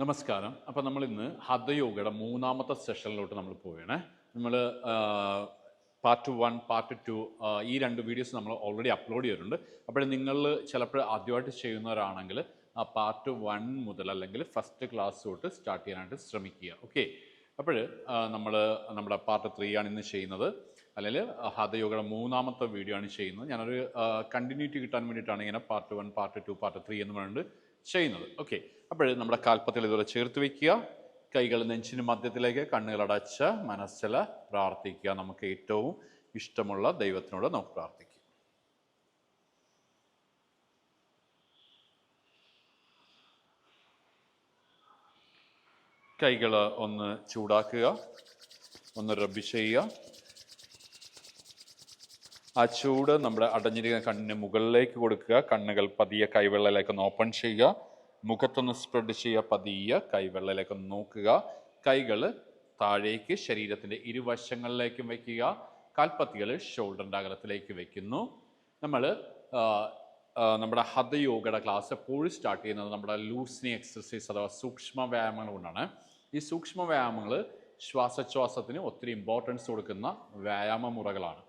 നമസ്കാരം. അപ്പോൾ നമ്മൾ ഇന്ന് ഹഠയോഗയുടെ മൂന്നാമത്തെ സെഷനിലോട്ട് നമ്മൾ പോവുകയാണ്. നമ്മൾ പാർട്ട് 1, പാർട്ട് 2 ഈ രണ്ട് വീഡിയോസ് നമ്മൾ ഓൾറെഡി അപ്ലോഡ് ചെയ്തിട്ടുണ്ട്. അപ്പോൾ നിങ്ങൾ ചിലപ്പോൾ ആദ്യമായിട്ട് ചെയ്യുന്നവരാണെങ്കിൽ ആ പാർട്ട് 1 മുതൽ അല്ലെങ്കിൽ ഫസ്റ്റ് ക്ലാസ് തൊട്ട് സ്റ്റാർട്ട് ചെയ്യാനായിട്ട് ശ്രമിക്കുക. ഓക്കെ. അപ്പോൾ നമ്മൾ നമ്മുടെ പാർട്ട് 3 ആണ് ഇന്ന് ചെയ്യുന്നത്. അല്ലെങ്കിൽ ഹഠയോഗയുടെ മൂന്നാമത്തെ വീഡിയോ ആണ് ചെയ്യുന്നത്. ഞാനൊരു കണ്ടിന്യൂറ്റി കിട്ടാൻ വേണ്ടിയിട്ടാണ് ഇങ്ങനെ പാർട്ട് 1, പാർട്ട് 2, പാർട്ട് 3 എന്ന് പറഞ്ഞിട്ട് ചെയ്യുന്നത്. ഓക്കെ. അപ്പോൾ നമ്മുടെ കാൽപ്പത്തിൽ ഇതുപോലെ ചേർത്ത് വയ്ക്കുക. കൈകൾ നെഞ്ചിന് മധ്യത്തിലേക്ക്, കണ്ണുകൾ അടച്ച് മനസ്സിൽ പ്രാർത്ഥിക്കുക. നമുക്ക് ഏറ്റവും ഇഷ്ടമുള്ള ദൈവത്തിനോട് നമുക്ക് പ്രാർത്ഥിക്കാം. കൈകൾ ഒന്ന് ചൂടാക്കുക, ഒന്ന് റബ്ബ് ചെയ്യുക. ആ ചൂട് നമ്മുടെ അടഞ്ഞിരിക്കുന്ന കണ്ണിന് മുകളിലേക്ക് കൊടുക്കുക. കണ്ണുകൾ പതിയെ കൈവെള്ളയിലേക്ക് ഒന്ന് ഓപ്പൺ ചെയ്യുക. മുഖത്തൊന്ന് സ്പ്രെഡ് ചെയ്യുക. പതിയെ കൈവെള്ളയിലേക്ക് ഒന്ന് നോക്കുക. കൈകൾ താഴേക്ക് ശരീരത്തിൻ്റെ ഇരുവശങ്ങളിലേക്കും വയ്ക്കുക. കാൽപ്പത്തികൾ ഷോൾഡറിൻ്റെ അകലത്തിലേക്ക് വയ്ക്കുന്നു. നമ്മൾ നമ്മുടെ ഹഠയോഗയുടെ ക്ലാസ് എപ്പോഴും സ്റ്റാർട്ട് ചെയ്യുന്നത് നമ്മുടെ ലൂസ്നിങ് എക്സർസൈസ് അഥവാ സൂക്ഷ്മ വ്യായാമങ്ങൾ കൊണ്ടാണ്. ഈ സൂക്ഷ്മ വ്യായാമങ്ങൾ ശ്വാസോച്ഛ്വാസത്തിന് ഒത്തിരി ഇമ്പോർട്ടൻസ് കൊടുക്കുന്ന വ്യായാമ മുറകളാണ്.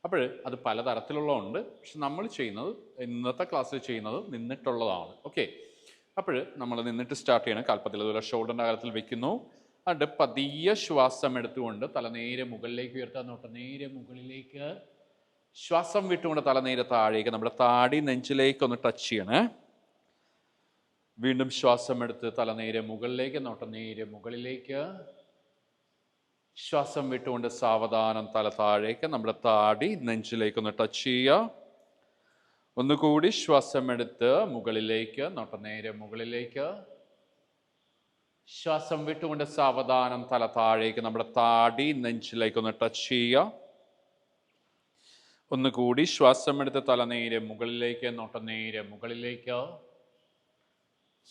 അപ്പോൾ അത് പലതരത്തിലുള്ളതുണ്ട്. പക്ഷെ നമ്മൾ ചെയ്യുന്നത്, ഇന്നത്തെ ക്ലാസ്സിൽ ചെയ്യുന്നത് നിന്നിട്ടുള്ളതാണ്. ഓക്കെ. അപ്പോൾ നമ്മൾ നിന്നിട്ട് സ്റ്റാർട്ട് ചെയ്യണം. കാൽപ്പത്തിൽ അതുപോലെ ഷോൾഡറിൻ്റെ അകലത്തിൽ വെക്കുന്നു. എന്നിട്ട് പതിയെ ശ്വാസം എടുത്തുകൊണ്ട് തല നേരെ മുകളിലേക്ക് ഉയർത്താൻ നോട്ടം. നേരെ മുകളിലേക്ക് ശ്വാസം വിട്ടുകൊണ്ട് തല നേരെ താഴേക്ക്, നമ്മുടെ താടി നെഞ്ചിലേക്ക് ഒന്ന് ടച്ച് ചെയ്യണേ. വീണ്ടും ശ്വാസം എടുത്ത് തല നേരെ മുകളിലേക്ക് നോട്ടം. നേരെ മുകളിലേക്ക് ശ്വാസം വിട്ടുകൊണ്ട് സാവധാനം തല താഴേക്ക്, നമ്മുടെ താടി നെഞ്ചിലേക്കൊന്ന് ടച്ച് ചെയ്യുക. ഒന്നുകൂടി ശ്വാസം എടുത്ത് മുകളിലേക്ക് നോട്ടം. നേരെ മുകളിലേക്ക് ശ്വാസം വിട്ടുകൊണ്ട് സാവധാനം തല താഴേക്ക്, നമ്മുടെ താടി നെഞ്ചിലേക്കൊന്ന് ടച്ച് ചെയ്യുക. ഒന്നുകൂടി ശ്വാസം എടുത്ത് തല നേരെ മുകളിലേക്ക് നോട്ടം. നേരെ മുകളിലേക്ക്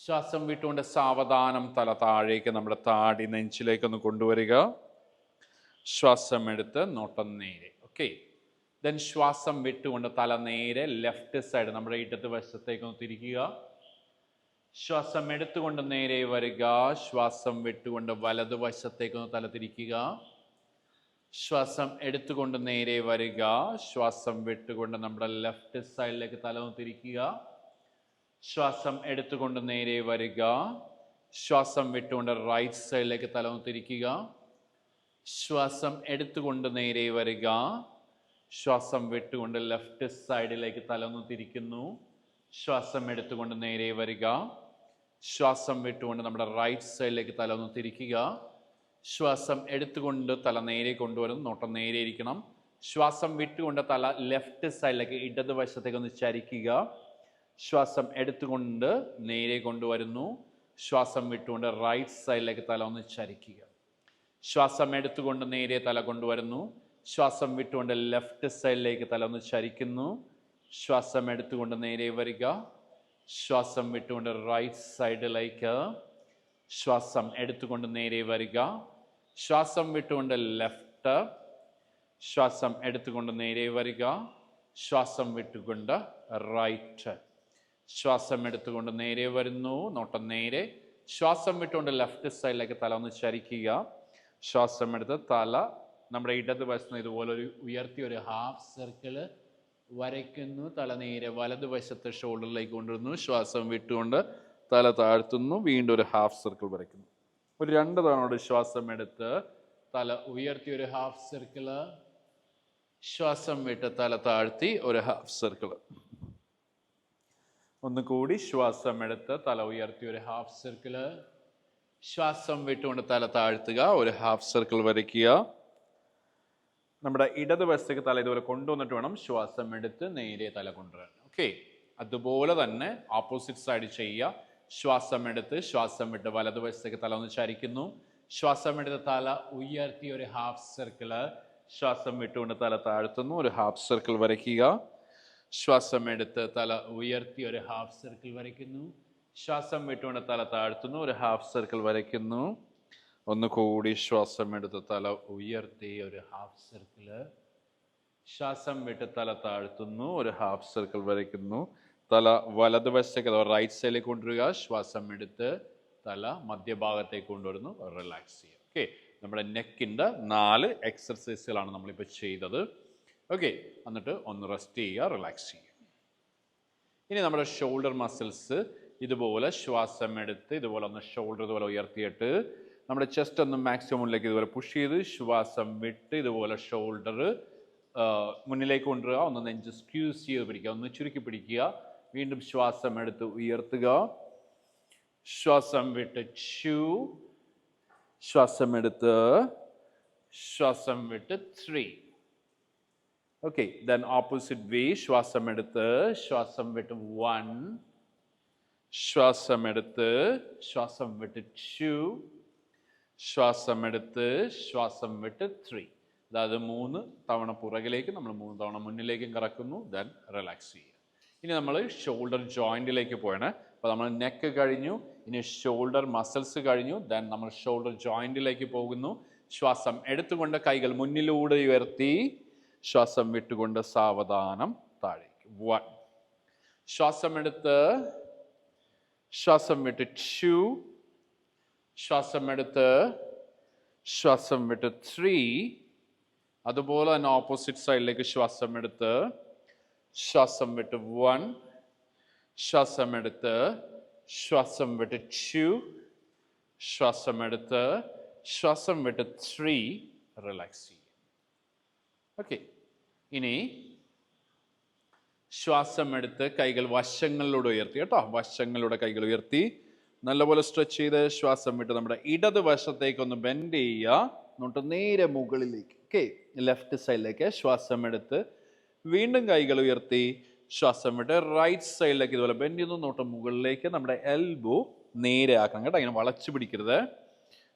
ശ്വാസം വിട്ടുകൊണ്ട് സാവധാനം തല താഴേക്ക്, നമ്മുടെ താടി നെഞ്ചിലേക്കൊന്ന് കൊണ്ടുവരിക. ശ്വാസം എടുത്ത് നോട്ടം നേരെ. ഓക്കെ. ദെൻ ശ്വാസം വിട്ടുകൊണ്ട് തല നേരെ ലെഫ്റ്റ് സൈഡ് നമ്മുടെ ഇടത് വശത്തേക്കൊന്ന് തിരിക്കുക. ശ്വാസം എടുത്തുകൊണ്ട് നേരെ വരിക. ശ്വാസം വിട്ടുകൊണ്ട് വലതുവശത്തേക്കൊന്ന് തല തിരിക്കുക. ശ്വാസം എടുത്തുകൊണ്ട് നേരെ വരിക. ശ്വാസം വിട്ടുകൊണ്ട് നമ്മുടെ ലെഫ്റ്റ് സൈഡിലേക്ക് തല ഒന്ന് തിരിക്കുക. ശ്വാസം എടുത്തുകൊണ്ട് നേരെ വരിക. ശ്വാസം വിട്ടുകൊണ്ട് റൈറ്റ് സൈഡിലേക്ക് തല ഒന്ന് തിരിക്കുക. ശ്വാസം എടുത്തുകൊണ്ട് നേരെ വരിക. ശ്വാസം വിട്ടുകൊണ്ട് ലെഫ്റ്റ് സൈഡിലേക്ക് തല ഒന്ന് തിരിക്കുന്നു. ശ്വാസം എടുത്തുകൊണ്ട് നേരെ വരിക. ശ്വാസം വിട്ടുകൊണ്ട് നമ്മുടെ റൈറ്റ് സൈഡിലേക്ക് തല ഒന്ന് തിരിക്കുക. ശ്വാസം എടുത്തുകൊണ്ട് തല നേരെ കൊണ്ടുവരുന്നു. നോട്ടം നേരെ ഇരിക്കണം. ശ്വാസം വിട്ടുകൊണ്ട് തല ലെഫ്റ്റ് സൈഡിലേക്ക് ഇടത് വശത്തേക്ക് ഒന്ന് ചരിക്കുക. ശ്വാസം എടുത്തുകൊണ്ട് നേരെ കൊണ്ടുവരുന്നു. ശ്വാസം വിട്ടുകൊണ്ട് റൈറ്റ് സൈഡിലേക്ക് തല ഒന്ന് ചരിക്കുക. ശ്വാസം എടുത്തുകൊണ്ട് നേരെ തല കൊണ്ടുവരുന്നു. ശ്വാസം വിട്ടുകൊണ്ട് ലെഫ്റ്റ് സൈഡിലേക്ക് തല ഒന്ന് ചരിക്കുന്നു. ശ്വാസം എടുത്തുകൊണ്ട് നേരെ വരിക. ശ്വാസം വിട്ടുകൊണ്ട് റൈറ്റ് സൈഡിലേക്ക്. ശ്വാസം എടുത്തുകൊണ്ട് നേരെ വരിക. ശ്വാസം വിട്ടുകൊണ്ട് ലെഫ്റ്റ്. ശ്വാസം എടുത്തുകൊണ്ട് നേരെ വരിക. ശ്വാസം വിട്ടുകൊണ്ട് റൈറ്റ്. ശ്വാസം എടുത്തുകൊണ്ട് നേരെ വരുന്നു. നോട്ടം നേരെ. ശ്വാസം വിട്ടുകൊണ്ട് ലെഫ്റ്റ് സൈഡിലേക്ക് തല ഒന്ന് ചരിക്കുക. ശ്വാസം എടുത്ത് തല നമ്മുടെ ഇടത് വശത്ത് ഇതുപോലെ ഒരു ഉയർത്തി ഒരു ഹാഫ് സർക്കിള് വരയ്ക്കുന്നു. തല നേരെ വലതുവശത്ത് ഷോൾഡറിലേക്ക് കൊണ്ടുവരുന്നു. ശ്വാസം വിട്ടുകൊണ്ട് തല താഴ്ത്തുന്നു. വീണ്ടും ഒരു ഹാഫ് സർക്കിൾ വരയ്ക്കുന്നു. ഒരു 2 തവണ ശ്വാസം എടുത്ത് തല ഉയർത്തി ഒരു ഹാഫ് സർക്കിള്. ശ്വാസം വിട്ട് തല താഴ്ത്തി ഒരു ഹാഫ് സർക്കിള്. ഒന്നുകൂടി ശ്വാസം എടുത്ത് തല ഉയർത്തി ഒരു ഹാഫ് സർക്കിള്. ശ്വാസം വിട്ടുകൊണ്ട് തല താഴ്ത്തുക. ഒരു ഹാഫ് സർക്കിൾ വരയ്ക്കുക. നമ്മുടെ ഇടത് വശത്തേക്ക് തല ഇതുപോലെ കൊണ്ടുവന്നിട്ട് വേണം ശ്വാസം എടുത്ത് നേരെ തല കൊണ്ടുവരാൻ. ഓക്കെ. അതുപോലെ തന്നെ ഓപ്പോസിറ്റ് സൈഡ് ചെയ്യുക. ശ്വാസം എടുത്ത് ശ്വാസം വിട്ട് വലതുവശത്തേക്ക് തല ഒന്ന് ചരിക്കുന്നു. ശ്വാസം എടുത്ത് തല ഉയർത്തി ഒരു ഹാഫ് സർക്കിള്. ശ്വാസം വിട്ടുകൊണ്ട് തല താഴ്ത്തുന്നു. ഒരു ഹാഫ് സർക്കിൾ വരയ്ക്കുക. ശ്വാസം എടുത്ത് തല ഉയർത്തി ഒരു ഹാഫ് സർക്കിൾ വരയ്ക്കുന്നു. ശ്വാസം വിട്ടുകൊണ്ട് തല താഴ്ത്തുന്നു. ഒരു ഹാഫ് സർക്കിൾ വരയ്ക്കുന്നു. ഒന്നുകൂടി ശ്വാസം എടുത്ത് തല ഉയർത്തി ഒരു ഹാഫ് സർക്കിള്. ശ്വാസം വിട്ട് തല താഴ്ത്തുന്നു. ഒരു ഹാഫ് സർക്കിൾ വരയ്ക്കുന്നു. തല വലതുവശത്തേക്ക് അഥവാ റൈറ്റ് സൈഡിലേക്ക് കൊണ്ടുവരിക. ശ്വാസം എടുത്ത് തല മധ്യഭാഗത്തേക്ക് കൊണ്ടുവരുന്നു, റിലാക്സ് ചെയ്യുക. ഓക്കെ, നമ്മുടെ നെക്കിൻ്റെ 4 എക്സർസൈസുകളാണ് നമ്മളിപ്പോൾ ചെയ്തത്. ഓക്കെ, എന്നിട്ട് ഒന്ന് റെസ്റ്റ് ചെയ്യുക, റിലാക്സ് ചെയ്യുക. ഇനി നമ്മുടെ ഷോൾഡർ മസിൽസ് ഇതുപോലെ ശ്വാസം എടുത്ത് ഇതുപോലെ ഒന്ന് ഷോൾഡർ ഇതുപോലെ ഉയർത്തിയിട്ട് നമ്മുടെ ചെസ്റ്റ് ഒന്ന് മാക്സിമമിലേക്ക് ഇതുപോലെ പുഷ് ചെയ്ത് ശ്വാസം വിട്ട് ഇതുപോലെ ഷോൾഡർ മുന്നിലേക്ക് കൊണ്ടുവരിക, ഒന്ന് നെഞ്ച് സ്ക്യൂസ് ചെയ്ത് പിടിക്കുക, ഒന്ന് ചുരുക്കി പിടിക്കുക. വീണ്ടും ശ്വാസം എടുത്ത് ഉയർത്തുക, ശ്വാസം വിട്ട് ശ്വാസം എടുത്ത് ശ്വാസം വിട്ട് 3. ഓക്കെ, ദെൻ ഓപ്പോസിറ്റ് വേ. ശ്വാസം എടുത്ത് ശ്വാസം വിട്ട് 1, ശ്വാസം എടുത്ത് ശ്വാസം വിട്ട് 2, ശ്വാസം എടുത്ത് ശ്വാസം വിട്ട് 3. അതായത് 3 തവണ പുറകിലേക്ക്, നമ്മൾ 3 തവണ മുന്നിലേക്കും കറക്കുന്നു. ദെൻ റിലാക്സ് ചെയ്യുക. ഇനി നമ്മൾ ഷോൾഡർ ജോയിൻറ്റിലേക്ക് പോയാണ്. അപ്പോൾ നമ്മൾ നെക്ക് കഴിഞ്ഞു, ഇനി ഷോൾഡർ മസിൽസ് കഴിഞ്ഞു. ദെൻ നമ്മൾ ഷോൾഡർ ജോയിൻറ്റിലേക്ക് പോകുന്നു. ശ്വാസം എടുത്തുകൊണ്ട് കൈകൾ മുന്നിലൂടെ ഉയർത്തി ശ്വാസം വിട്ടുകൊണ്ട് സാവധാനം താഴേക്ക്. 1, ശ്വാസം എടുത്ത് ശ്വാസം വിട്ട് 2, ശ്വാസം എടുത്ത് ശ്വാസം വിട്ട് 3. അതുപോലെ തന്നെ ഓപ്പോസിറ്റ് സൈഡിലേക്ക് ശ്വാസം എടുത്ത് ശ്വാസം വിട്ട് 1, ശ്വാസം എടുത്ത് ശ്വാസം വിട്ട് 2, ശ്വാസം എടുത്ത് ശ്വാസം വിട്ട് 3, റിലാക്സ് ചെയ്യും. ഓക്കെ, ഇനി ശ്വാസം എടുത്ത് കൈകൾ വശങ്ങളിലൂടെ ഉയർത്തി കേട്ടോ, വശങ്ങളിലൂടെ കൈകൾ ഉയർത്തി നല്ലപോലെ സ്ട്രെച്ച് ചെയ്ത് ശ്വാസം വിട്ട് നമ്മുടെ ഇടത് വശത്തേക്ക് ഒന്ന് ബെൻഡ് ചെയ്യുക, എന്നിട്ട് നേരെ മുകളിലേക്ക്. ഓക്കെ, ലെഫ്റ്റ് സൈഡിലേക്ക് ശ്വാസം എടുത്ത് വീണ്ടും കൈകൾ ഉയർത്തി ശ്വാസം വിട്ട് റൈറ്റ് സൈഡിലേക്ക് ഇതുപോലെ ബെൻഡ് ചെയ്യുന്നു, നോട്ട് മുകളിലേക്ക്. നമ്മുടെ എൽബോ നേരെ ആക്കണം കേട്ടോ, ഇങ്ങനെ വളച്ചു പിടിക്കരുത്.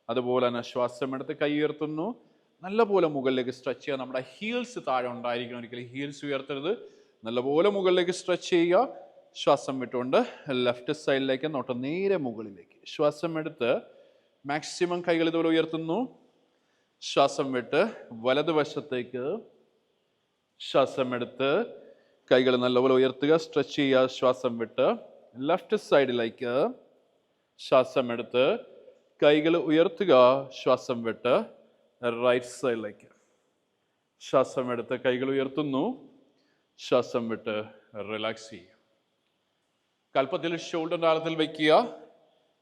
അതുപോലെ തന്നെ ശ്വാസം എടുത്ത് കൈ ഉയർത്തുന്നു, നല്ലപോലെ മുകളിലേക്ക് സ്ട്രെച്ച് ചെയ്യുക. നമ്മുടെ ഹീൽസ് താഴെ ഉണ്ടായിരിക്കണം, ഒരിക്കലും ഹീൽസ് ഉയർത്തരുത്. നല്ലപോലെ മുകളിലേക്ക് സ്ട്രെച്ച് ചെയ്യുക. ശ്വാസം വിട്ടുകൊണ്ട് ലെഫ്റ്റ് സൈഡിലേക്ക്, നോട്ട് നേരെ മുകളിലേക്ക്. ശ്വാസം എടുത്ത് മാക്സിമം കൈകൾ ഇതുപോലെ ഉയർത്തുന്നു. ശ്വാസം വിട്ട് വലതുവശത്തേക്ക്, ശ്വാസം എടുത്ത് കൈകൾ നല്ലപോലെ ഉയർത്തുക, സ്ട്രെച്ച് ചെയ്യുക. ശ്വാസം വിട്ട് ലെഫ്റ്റ് സൈഡിലേക്ക്, ശ്വാസം എടുത്ത് കൈകൾ ഉയർത്തുക. ശ്വാസം വിട്ട് റൈറ്റ് സൈഡിലേക്ക്, ശ്വാസം എടുത്ത് കൈകൾ ഉയർത്തുന്നു. ശ്വാസം വിട്ട് റിലാക്സ് ചെയ്യുക. കൽപ്പത്തിൽ ഷോൾഡർ താളത്തിൽ വയ്ക്കുക,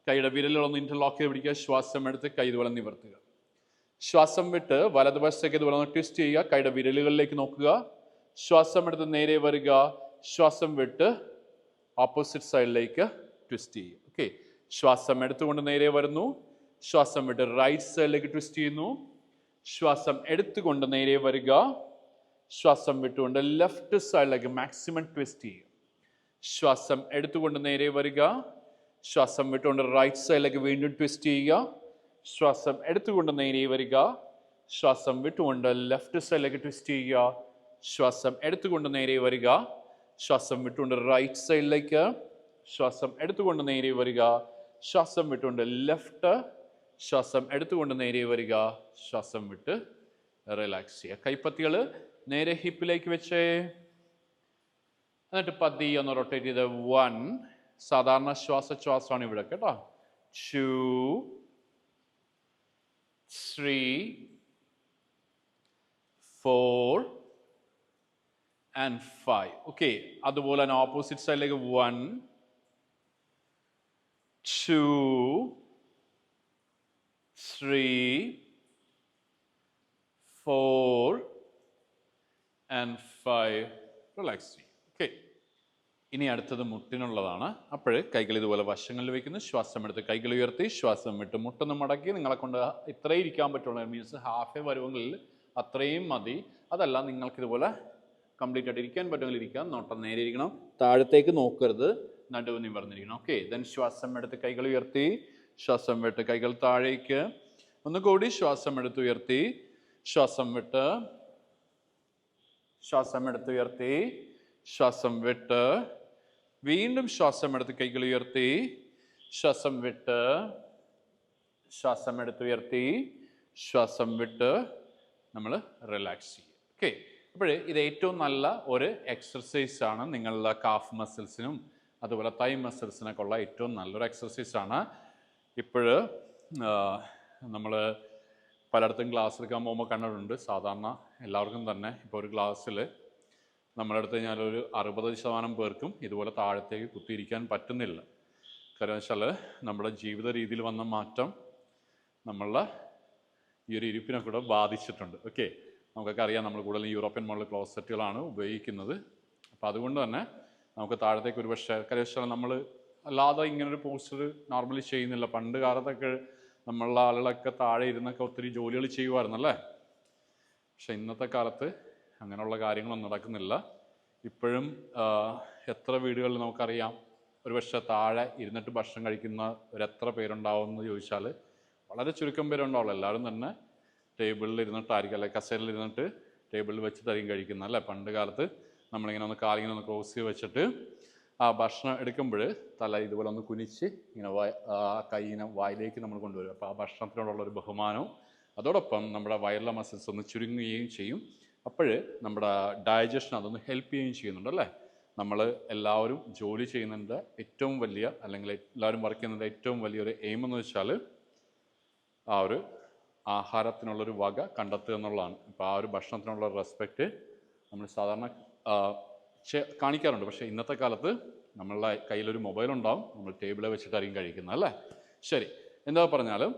കൈയുടെ വിരലുകളൊന്ന് ഇന്റർലോക്ക് ചെയ്ത് പിടിക്കുക. ശ്വാസം എടുത്ത് കൈ ഇതുപോലെ നിവർത്തുക. ശ്വാസം വിട്ട് വലതുവശത്തേക്ക് ഇതുപോലെ ഒന്ന് ട്വിസ്റ്റ് ചെയ്യുക, കൈയുടെ വിരലുകളിലേക്ക് നോക്കുക. ശ്വാസം എടുത്ത് നേരെ വരിക, ശ്വാസം വിട്ട് ഓപ്പോസിറ്റ് സൈഡിലേക്ക് ട്വിസ്റ്റ് ചെയ്യുക. ഓക്കെ, ശ്വാസം എടുത്തുകൊണ്ട് നേരെ വരുന്നു, ശ്വാസം വിട്ട് റൈറ്റ് സൈഡിലേക്ക് ട്വിസ്റ്റ് ചെയ്യുന്നു. ശ്വാസം എടുത്തുകൊണ്ട് നേരെ വരിക, ശ്വാസം വിട്ടുകൊണ്ട് ലെഫ്റ്റ് സൈഡിലേക്ക് മാക്സിമം ട്വിസ്റ്റ് ചെയ്യുക. ശ്വാസം എടുത്തുകൊണ്ട് നേരെ വരിക, ശ്വാസം വിട്ടുകൊണ്ട് റൈറ്റ് സൈഡിലേക്ക് വീണ്ടും ട്വിസ്റ്റ് ചെയ്യുക. ശ്വാസം എടുത്തുകൊണ്ട് നേരെ വരിക, ശ്വാസം വിട്ടുകൊണ്ട് ലെഫ്റ്റ് സൈഡിലേക്ക് ട്വിസ്റ്റ് ചെയ്യുക. ശ്വാസം എടുത്തുകൊണ്ട് നേരെ വരിക, ശ്വാസം വിട്ടുകൊണ്ട് റൈറ്റ് സൈഡിലേക്ക്. ശ്വാസം എടുത്തുകൊണ്ട് നേരെ വരിക, ശ്വാസം വിട്ടുകൊണ്ട് ലെഫ്റ്റ്. ശ്വാസം എടുത്തുകൊണ്ട് നേരെ വരിക, ശ്വാസം വിട്ട് റിലാക്സ് ചെയ്യുക. കൈപ്പത്തികൾ നേരെ ഹിപ്പിലേക്ക് വെച്ചേ, എന്നിട്ട് പതിയെ ഒന്ന് റൊട്ടേറ്റ് ചെയ്ത് 1, സാധാരണ ശ്വാസമാണ് ഇവിടെ കേട്ടോ. 2, 3, 4 and 5. ഓക്കെ, അതുപോലെ തന്നെ ഓപ്പോസിറ്റ് സൈഡിലേക്ക് 1, 2, 3, 4 and 5. റിലാക്സ് ചെയ്യും. ഓക്കെ, ഇനി അടുത്തത് മുട്ടിനുള്ളതാണ്. അപ്പോൾ കൈകൾ ഇതുപോലെ വശങ്ങളിൽ വയ്ക്കുന്നു. ശ്വാസം എടുത്ത് കൈകൾ ഉയർത്തി, ശ്വാസം വിട്ട് മുട്ടൊന്ന് മടക്കി. നിങ്ങളെ കൊണ്ട് ഇത്രയും ഇരിക്കാൻ പറ്റുള്ളൂ, മീൻസ് ഹാഫ് വരുമെങ്കിൽ അത്രയും മതി. അതല്ല നിങ്ങൾക്കിതുപോലെ കംപ്ലീറ്റ് ആയിട്ട് ഇരിക്കാൻ പറ്റുമെങ്കിൽ ഇരിക്കാം. നോട്ടം നേരെ ഇരിക്കണം, താഴത്തേക്ക് നോക്കരുത്, നടുവ് നിവർന്നിരിക്കണം. ഓക്കെ, ദെൻ ശ്വാസം എടുത്ത് കൈകൾ ഉയർത്തി, ശ്വാസം വിട്ട് കൈകൾ താഴേക്ക്. ഒന്നുകൂടി ശ്വാസം എടുത്ത് ഉയർത്തി, ശ്വാസം വിട്ട്, ശ്വാസം എടുത്ത് ഉയർത്തി, ശ്വാസം വിട്ട്, വീണ്ടും ശ്വാസം എടുത്ത് കൈകൾ ഉയർത്തി, ശ്വാസം വിട്ട്, ശ്വാസം എടുത്ത് ഉയർത്തി, ശ്വാസം വിട്ട് നമ്മൾ റിലാക്സ് ചെയ്യും. ഓക്കെ, അപ്പോൾ ഇത് ഏറ്റവും നല്ല ഒരു എക്സർസൈസാണ്. നിങ്ങളുടെ കാഫ് മസിൽസിനും അതുപോലെ തൈ മസിൽസിനൊക്കെ ഉള്ള ഏറ്റവും നല്ലൊരു എക്സർസൈസാണ്. ഇപ്പോഴ് നമ്മൾ പലയിടത്തും ക്ലാസ് എടുക്കാൻ പോകുമ്പോൾ കണ്ടിട്ടുണ്ട്. സാധാരണ എല്ലാവർക്കും തന്നെ ഇപ്പോൾ ഒരു ക്ലാസ്സിൽ നമ്മളെടുത്ത് കഴിഞ്ഞാൽ ഒരു 60% പേർക്കും ഇതുപോലെ താഴത്തേക്ക് കുത്തിയിരിക്കാൻ പറ്റുന്നില്ല. കാരണം വെച്ചാൽ നമ്മുടെ ജീവിത രീതിയിൽ വന്ന മാറ്റം നമ്മളുടെ ഈ ഒരു ഇരിപ്പിനെ കൂടെ ബാധിച്ചിട്ടുണ്ട്. ഓക്കെ, നമുക്കൊക്കെ അറിയാം, നമ്മൾ കൂടുതലും യൂറോപ്യൻ മോഡൽ ക്ലോസറ്റുകളാണ് ഉപയോഗിക്കുന്നത്. അപ്പോൾ അതുകൊണ്ട് തന്നെ നമുക്ക് താഴത്തേക്ക് ഒരു പക്ഷേ കാര്യം വെച്ചാൽ നമ്മൾ അല്ലാതെ ഇങ്ങനൊരു പോസ്റ്റർ നോർമലി ചെയ്യുന്നില്ല. പണ്ട് കാലത്തൊക്കെ നമ്മളുടെ ആളുകളൊക്കെ താഴെ ഇരുന്നൊക്കെ ഒത്തിരി ജോലികൾ ചെയ്യുമായിരുന്നല്ലേ. പക്ഷെ ഇന്നത്തെ കാലത്ത് അങ്ങനെയുള്ള കാര്യങ്ങളൊന്നും നടക്കുന്നില്ല. ഇപ്പോഴും എത്ര വീടുകളിൽ നമുക്കറിയാം ഒരു പക്ഷേ താഴെ ഇരുന്നിട്ട് ഭക്ഷണം കഴിക്കുന്ന എത്ര പേരുണ്ടാവും എന്ന് ചോദിച്ചാൽ വളരെ ചുരുക്കം പേരുണ്ടാവുള്ളൂ. എല്ലാവരും തന്നെ ടേബിളിൽ ഇരുന്നിട്ടായിരിക്കും, അല്ലെങ്കിൽ കസേരയിൽ ഇരുന്നിട്ട് ടേബിളിൽ വെച്ചിട്ടായിരിക്കും കഴിക്കുന്നത് അല്ലേ. പണ്ട് കാലത്ത് നമ്മളിങ്ങനെ ഒന്ന് കാലിങ്ങനെ ഒന്ന് ക്രോസ് ചെയ്ത് വെച്ചിട്ട് ആ ഭക്ഷണം എടുക്കുമ്പോൾ തല ഇതുപോലെ ഒന്ന് കുനിച്ച് ഇങ്ങനെ കൈയിനെ വായിലേക്ക് നമ്മൾ കൊണ്ടുവരും. അപ്പോൾ ആ ഭക്ഷണത്തിനോടുള്ളൊരു ബഹുമാനവും അതോടൊപ്പം നമ്മുടെ വയറിലെ മസിൽസ് ഒന്ന് ചുരുങ്ങുകയും ചെയ്യും. അപ്പോൾ നമ്മുടെ ഡൈജഷൻ അതൊന്ന് ഹെൽപ്പ് ചെയ്യുകയും ചെയ്യുന്നുണ്ട് അല്ലേ. നമ്മൾ എല്ലാവരും ജോലി ചെയ്യുന്നതിൻ്റെ ഏറ്റവും വലിയ, അല്ലെങ്കിൽ എല്ലാവരും വർക്ക് ചെയ്യുന്നതിൻ്റെ ഏറ്റവും വലിയൊരു എയിം എന്ന് വെച്ചാൽ ആ ഒരു ആഹാരത്തിനുള്ളൊരു വക കണ്ടെത്തുക എന്നുള്ളതാണ്. അപ്പോൾ ആ ഒരു ഭക്ഷണത്തിനുള്ള റെസ്പെക്റ്റ് നമ്മൾ സാധാരണ കാണിക്കാറുണ്ട്. പക്ഷേ ഇന്നത്തെ കാലത്ത് നമ്മളുടെ കയ്യിലൊരു മൊബൈലുണ്ടാവും, നമ്മൾ ടേബിളിൽ വെച്ചിട്ടായിരിക്കും കഴിക്കുന്നത് അല്ലേ. ശരി, എന്താ പറഞ്ഞാലും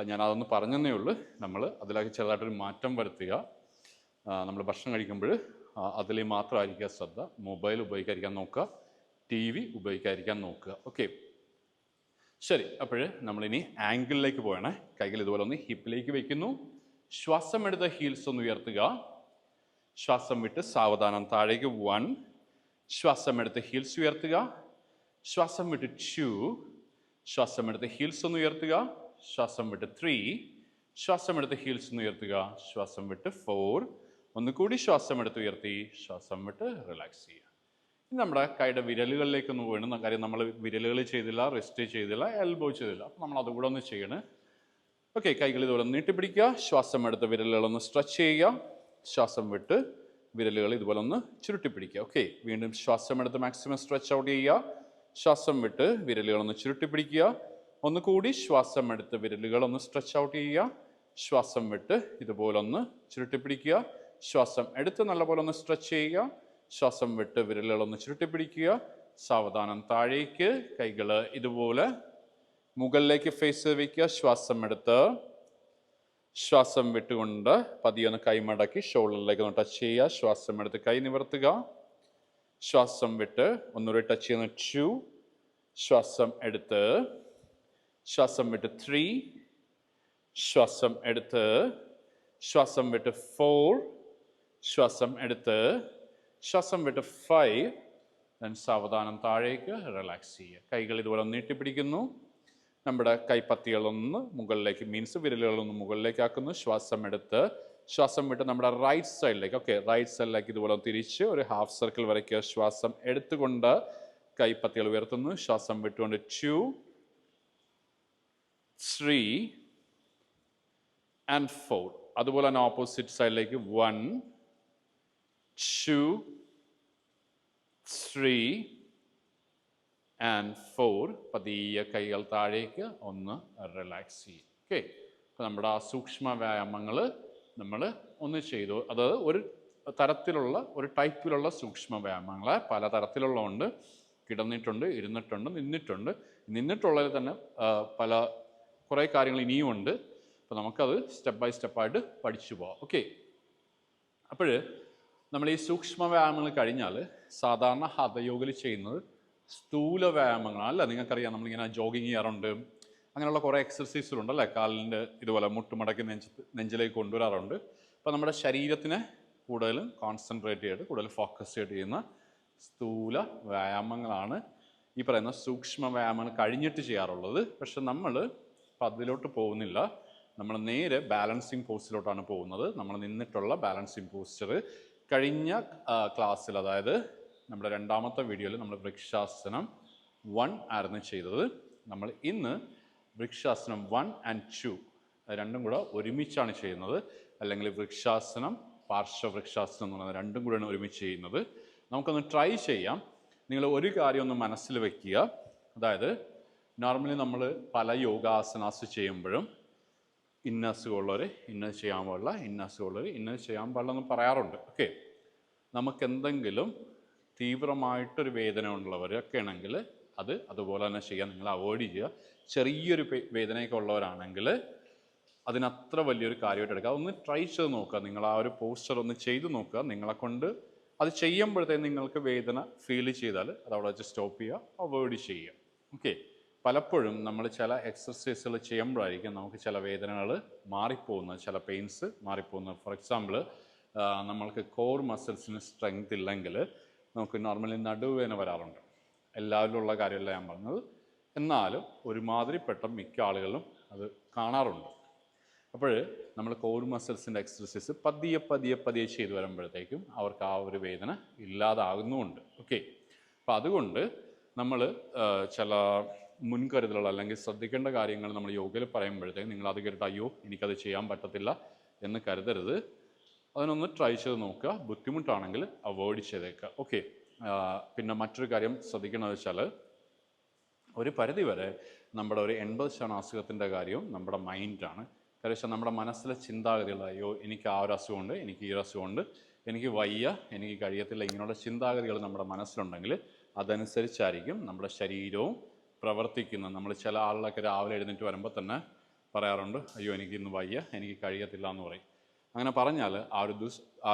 ഞാനതൊന്ന് പറഞ്ഞതേ ഉള്ളൂ. നമ്മൾ അതിലേക്ക് ചെറുതായിട്ടൊരു മാറ്റം വരുത്തുക. നമ്മൾ ഭക്ഷണം കഴിക്കുമ്പോൾ അതിൽ മാത്രമായിരിക്കുക ശ്രദ്ധ. മൊബൈൽ ഉപയോഗിക്കാതിരിക്കാൻ നോക്കുക, TV ഉപയോഗിക്കാതിരിക്കാൻ നോക്കുക. ഓക്കെ, ശരി. അപ്പോൾ നമ്മളിനി ആംഗിളിലേക്ക് പോകണേ. കൈകൾ ഇതുപോലെ ഒന്ന് ഹിപ്പിലേക്ക് വയ്ക്കുന്നു. ശ്വാസം എടുത്ത് ഹീൽസ് ഒന്ന് ഉയർത്തുക. ശ്വാസം വിട്ട് സാവധാനം താഴേക്ക് 1. ശ്വാസം എടുത്ത് ഹീൽസ് ഉയർത്തുക. ശ്വാസം വിട്ട് 2. ശ്വാസം എടുത്ത് ഹീൽസ് ഒന്ന് ഉയർത്തുക. ശ്വാസം വിട്ട് 3. ശ്വാസം എടുത്ത് ഹീൽസ് ഒന്ന് ഉയർത്തുക. ശ്വാസം വിട്ട് 4. ഒന്നുകൂടി ശ്വാസം എടുത്ത് ഉയർത്തി ശ്വാസം വിട്ട് റിലാക്സ് ചെയ്യുക. ഇനി നമ്മുടെ കൈയുടെ വിരലുകളിലേക്കൊന്ന് വീണുന്ന കാര്യം, നമ്മൾ വിരലുകൾ ചെയ്തില്ല, റിസ്റ്റ് ചെയ്തില്ല, എൽബോ ചെയ്തില്ല. അപ്പോൾ നമ്മൾ അതുകൂടെ ഒന്ന് ചെയ്യണേ. ഓക്കെ, കൈകൾ ഇതുപോലെ നീട്ടിപ്പിടിക്കുക. ശ്വാസം എടുത്ത് വിരലുകളൊന്ന് സ്ട്രെച്ച് ചെയ്യുക. ശ്വാസം വിട്ട് വിരലുകൾ ഇതുപോലെ ഒന്ന് ചുരുട്ടിപ്പിടിക്കുക. ഓക്കെ, വീണ്ടും ശ്വാസം എടുത്ത് മാക്സിമം സ്ട്രെച്ച് ഔട്ട് ചെയ്യുക. ശ്വാസം വിട്ട് വിരലുകളൊന്ന് ചുരുട്ടിപ്പിടിക്കുക. ഒന്നുകൂടി ശ്വാസം എടുത്ത് വിരലുകളൊന്ന് സ്ട്രെച്ച് ഔട്ട് ചെയ്യുക. ശ്വാസം വിട്ട് ഇതുപോലൊന്ന് ചുരുട്ടിപ്പിടിക്കുക. ശ്വാസം എടുത്ത് നല്ലപോലെ ഒന്ന് സ്ട്രെച്ച് ചെയ്യുക. ശ്വാസം വിട്ട് വിരലുകളൊന്ന് ചുരുട്ടിപ്പിടിക്കുക. സാവധാനം താഴേക്ക് കൈകൾ ഇതുപോലെ മുകളിലേക്ക് ഫേസ് വയ്ക്കുക. ശ്വാസം എടുത്ത് ശ്വാസം വിട്ടുകൊണ്ട് പതിയൊന്ന് കൈമടക്കി ഷോൾഡറിലേക്ക് ഒന്ന് ടച്ച് ചെയ്യുക. ശ്വാസം എടുത്ത് കൈ നിവർത്തുക. ശ്വാസം വിട്ട് ഒന്നുകൂടി ടച്ച് ചെയ്യുന്ന 2. ശ്വാസം എടുത്ത് ശ്വാസം വിട്ട് 3. ശ്വാസം എടുത്ത് ശ്വാസം വിട്ട് 4. ശ്വാസം എടുത്ത് ശ്വാസം വിട്ട് 5. ദെൻ സാവധാനം താഴേക്ക് റിലാക്സ് ചെയ്യുക. കൈകൾ ഇതുപോലെ നീട്ടിപ്പിടിക്കുന്നു. നമ്മുടെ കൈപ്പത്തികളൊന്ന് മുകളിലേക്ക്, മീൻസ് വിരലുകളൊന്ന് മുകളിലേക്ക് ആക്കുന്നു. ശ്വാസം എടുത്ത് ശ്വാസം വിട്ട് നമ്മുടെ റൈറ്റ് സൈഡിലേക്ക്, ഓക്കെ, റൈറ്റ് സൈഡിലേക്ക് ഇതുപോലെ തിരിച്ച് ഒരു ഹാഫ് സർക്കിൾ വരയ്ക്കുക. ശ്വാസം എടുത്തുകൊണ്ട് കൈപ്പത്തികൾ ഉയർത്തുന്നു. ശ്വാസം വിട്ടുകൊണ്ട് 2, 3 and 4. അതുപോലെ തന്നെ ഓപ്പോസിറ്റ് സൈഡിലേക്ക് 1, 2, 3 and 4. പതിയെ കൈകൾ താഴേക്ക് ഒന്ന് റിലാക്സ് ചെയ്യും. ഓക്കെ, അപ്പോൾ നമ്മുടെ ആ സൂക്ഷ്മ വ്യായാമങ്ങൾ നമ്മൾ ഒന്ന് ചെയ്തു. അത് ഒരു തരത്തിലുള്ള, ഒരു ടൈപ്പിലുള്ള സൂക്ഷ്മ വ്യായാമങ്ങളെ പല തരത്തിലുള്ളതുണ്ട്. കിടന്നിട്ടുണ്ട്, ഇരുന്നിട്ടുണ്ട്, നിന്നിട്ടുണ്ട്. നിന്നിട്ടുള്ളതിൽ തന്നെ കുറേ കാര്യങ്ങൾ ഇനിയുമുണ്ട്. അപ്പോൾ നമുക്കത് സ്റ്റെപ്പ് ബൈ സ്റ്റെപ്പായിട്ട് പഠിച്ചു പോകാം. ഓക്കെ, അപ്പോൾ നമ്മൾ ഈ സൂക്ഷ്മ വ്യായാമങ്ങൾ കഴിഞ്ഞാൽ സാധാരണ ഹഠയോഗയിൽ ചെയ്യുന്നത് സ്ഥൂല വ്യായാമങ്ങളാണ് അല്ലേ. നിങ്ങൾക്കറിയാം, നമ്മളിങ്ങനെ ജോഗിങ് ചെയ്യാറുണ്ട്, അങ്ങനെയുള്ള കുറേ എക്സർസൈസുകളുണ്ട് അല്ലേ. കാലിൻ്റെ ഇതുപോലെ മുട്ടുമടക്കി നെഞ്ചിലേക്ക് കൊണ്ടുവരാറുണ്ട്. അപ്പോൾ നമ്മുടെ ശരീരത്തിനെ കൂടുതലും കോൺസെൻട്രേറ്റ് ചെയ്തിട്ട് കൂടുതൽ ഫോക്കസ് ചെയ്ത് ചെയ്യുന്ന സ്ഥൂല വ്യായാമങ്ങളാണ് ഈ പറയുന്ന സൂക്ഷ്മ വ്യായാമങ്ങൾ കഴിഞ്ഞിട്ട് ചെയ്യാറുള്ളത്. പക്ഷെ നമ്മൾ ഇപ്പം അതിലോട്ട് പോകുന്നില്ല. നമ്മൾ നേരെ ബാലൻസിങ് പോസ്റ്റിലോട്ടാണ് പോകുന്നത്. നമ്മൾ നിന്നിട്ടുള്ള ബാലൻസിങ് പോസ്ചർ കഴിഞ്ഞ ക്ലാസ്സിൽ, അതായത് നമ്മുടെ രണ്ടാമത്തെ വീഡിയോയിൽ നമ്മൾ വൃക്ഷാസനം 1 ആയിരുന്നു ചെയ്തത്. നമ്മൾ ഇന്ന് വൃക്ഷാസനം 1 and 2 രണ്ടും കൂടെ ഒരുമിച്ചാണ് ചെയ്യുന്നത്. അല്ലെങ്കിൽ വൃക്ഷാസനം, പാർശ്വവൃക്ഷാസനം എന്ന് പറയുന്നത് രണ്ടും കൂടെയാണ് ഒരുമിച്ച് ചെയ്യുന്നത്. നമുക്കൊന്ന് ട്രൈ ചെയ്യാം. നിങ്ങൾ ഒരു കാര്യം ഒന്ന് മനസ്സിൽ വയ്ക്കുക. അതായത് നോർമലി നമ്മൾ പല യോഗാസനാസ് ചെയ്യുമ്പോഴും ഇന്ന അസുഖമുള്ളവർ ഇന്നത് ചെയ്യാൻ പാടില്ല, ഇന്ന അസുഖമുള്ളവർ ഇന്നത് ചെയ്യാൻ പാടില്ല എന്ന് പറയാറുണ്ട്. ഓക്കെ, നമുക്കെന്തെങ്കിലും തീവ്രമായിട്ടൊരു വേദന ഉള്ളവരൊക്കെ ആണെങ്കിൽ അത് അതുപോലെ തന്നെ ചെയ്യാൻ നിങ്ങൾ അവോയ്ഡ് ചെയ്യുക. ചെറിയൊരു വേദനയൊക്കെ ഉള്ളവരാണെങ്കിൽ അതിനത്ര വലിയൊരു കാര്യമായിട്ട് എടുക്കുക. ഒന്ന് ട്രൈ ചെയ്ത് നോക്കുക, നിങ്ങൾ ആ ഒരു പോസ്ചർ ഒന്ന് ചെയ്ത് നോക്കുക. നിങ്ങളെക്കൊണ്ട് അത് ചെയ്യുമ്പോഴത്തേക്കും നിങ്ങൾക്ക് വേദന ഫീൽ ചെയ്താൽ അത് അവിടെ വെച്ച് സ്റ്റോപ്പ് ചെയ്യുക, അവോയ്ഡ് ചെയ്യുക. ഓക്കെ, പലപ്പോഴും നമ്മൾ ചില എക്സർസൈസുകൾ ചെയ്യുമ്പോഴായിരിക്കും നമുക്ക് ചില വേദനകൾ മാറിപ്പോകുന്നത്, ചില പെയിൻസ് മാറിപ്പോകുന്നത്. ഫോർ എക്സാമ്പിൾ, നമ്മൾക്ക് കോർ മസിൽസിന് സ്ട്രെങ്ത് ഇല്ലെങ്കിൽ നമുക്ക് നോർമലി നടുവേദന വരാറുണ്ട്. എല്ലാവരിലും ഉള്ള കാര്യമല്ല ഞാൻ പറഞ്ഞത്, എന്നാലും ഒരുമാതിരിപ്പെട്ട മിക്ക ആളുകളിലും അത് കാണാറുണ്ട്. അപ്പോൾ നമ്മൾ കോർ മസിൽസിൻ്റെ എക്സർസൈസ് പതിയെ പതിയെ പതിയെ ചെയ്തു വരുമ്പോഴത്തേക്കും അവർക്ക് ആ ഒരു വേദന ഇല്ലാതാകുന്നുമുണ്ട്. ഓക്കെ, അപ്പോൾ അതുകൊണ്ട് നമ്മൾ ചില മുൻകരുതലുകൾ അല്ലെങ്കിൽ ശ്രദ്ധിക്കേണ്ട കാര്യങ്ങൾ നമ്മൾ യോഗയിൽ പറയുമ്പോഴത്തേക്കും നിങ്ങൾ അത് കേട്ടിട്ട് അയ്യോ എനിക്കത് ചെയ്യാൻ പറ്റത്തില്ല എന്ന് കരുതരുത്. അതിനൊന്ന് ട്രൈ ചെയ്ത് നോക്കുക, ബുദ്ധിമുട്ടാണെങ്കിൽ അവോയ്ഡ് ചെയ്തേക്കുക. ഓക്കെ, പിന്നെ മറ്റൊരു കാര്യം ശ്രദ്ധിക്കണമെന്ന് വെച്ചാൽ ഒരു പരിധിവരെ നമ്മുടെ ഒരു 80% അസുഖത്തിൻ്റെ കാര്യവും നമ്മുടെ മൈൻഡാണ്. കാര്യം വെച്ചാൽ നമ്മുടെ മനസ്സിലെ ചിന്താഗതികൾ, അയ്യോ എനിക്ക് ആ ഒരു അസുഖമുണ്ട്, എനിക്ക് ഈ ഒരു അസുഖമുണ്ട്, എനിക്ക് വയ്യ, എനിക്ക് കഴിയത്തില്ല, ഇങ്ങനെയുള്ള ചിന്താഗതികൾ നമ്മുടെ മനസ്സിലുണ്ടെങ്കിൽ അതനുസരിച്ചായിരിക്കും നമ്മുടെ ശരീരവും പ്രവർത്തിക്കുന്നത്. നമ്മൾ ചില ആളുകളൊക്കെ രാവിലെ എഴുന്നേറ്റ് വരുമ്പോൾ തന്നെ പറയാറുണ്ട് അയ്യോ എനിക്ക് ഇന്ന് വയ്യ, എനിക്ക് കഴിയത്തില്ല എന്ന് പറയും. അങ്ങനെ പറഞ്ഞാൽ ആ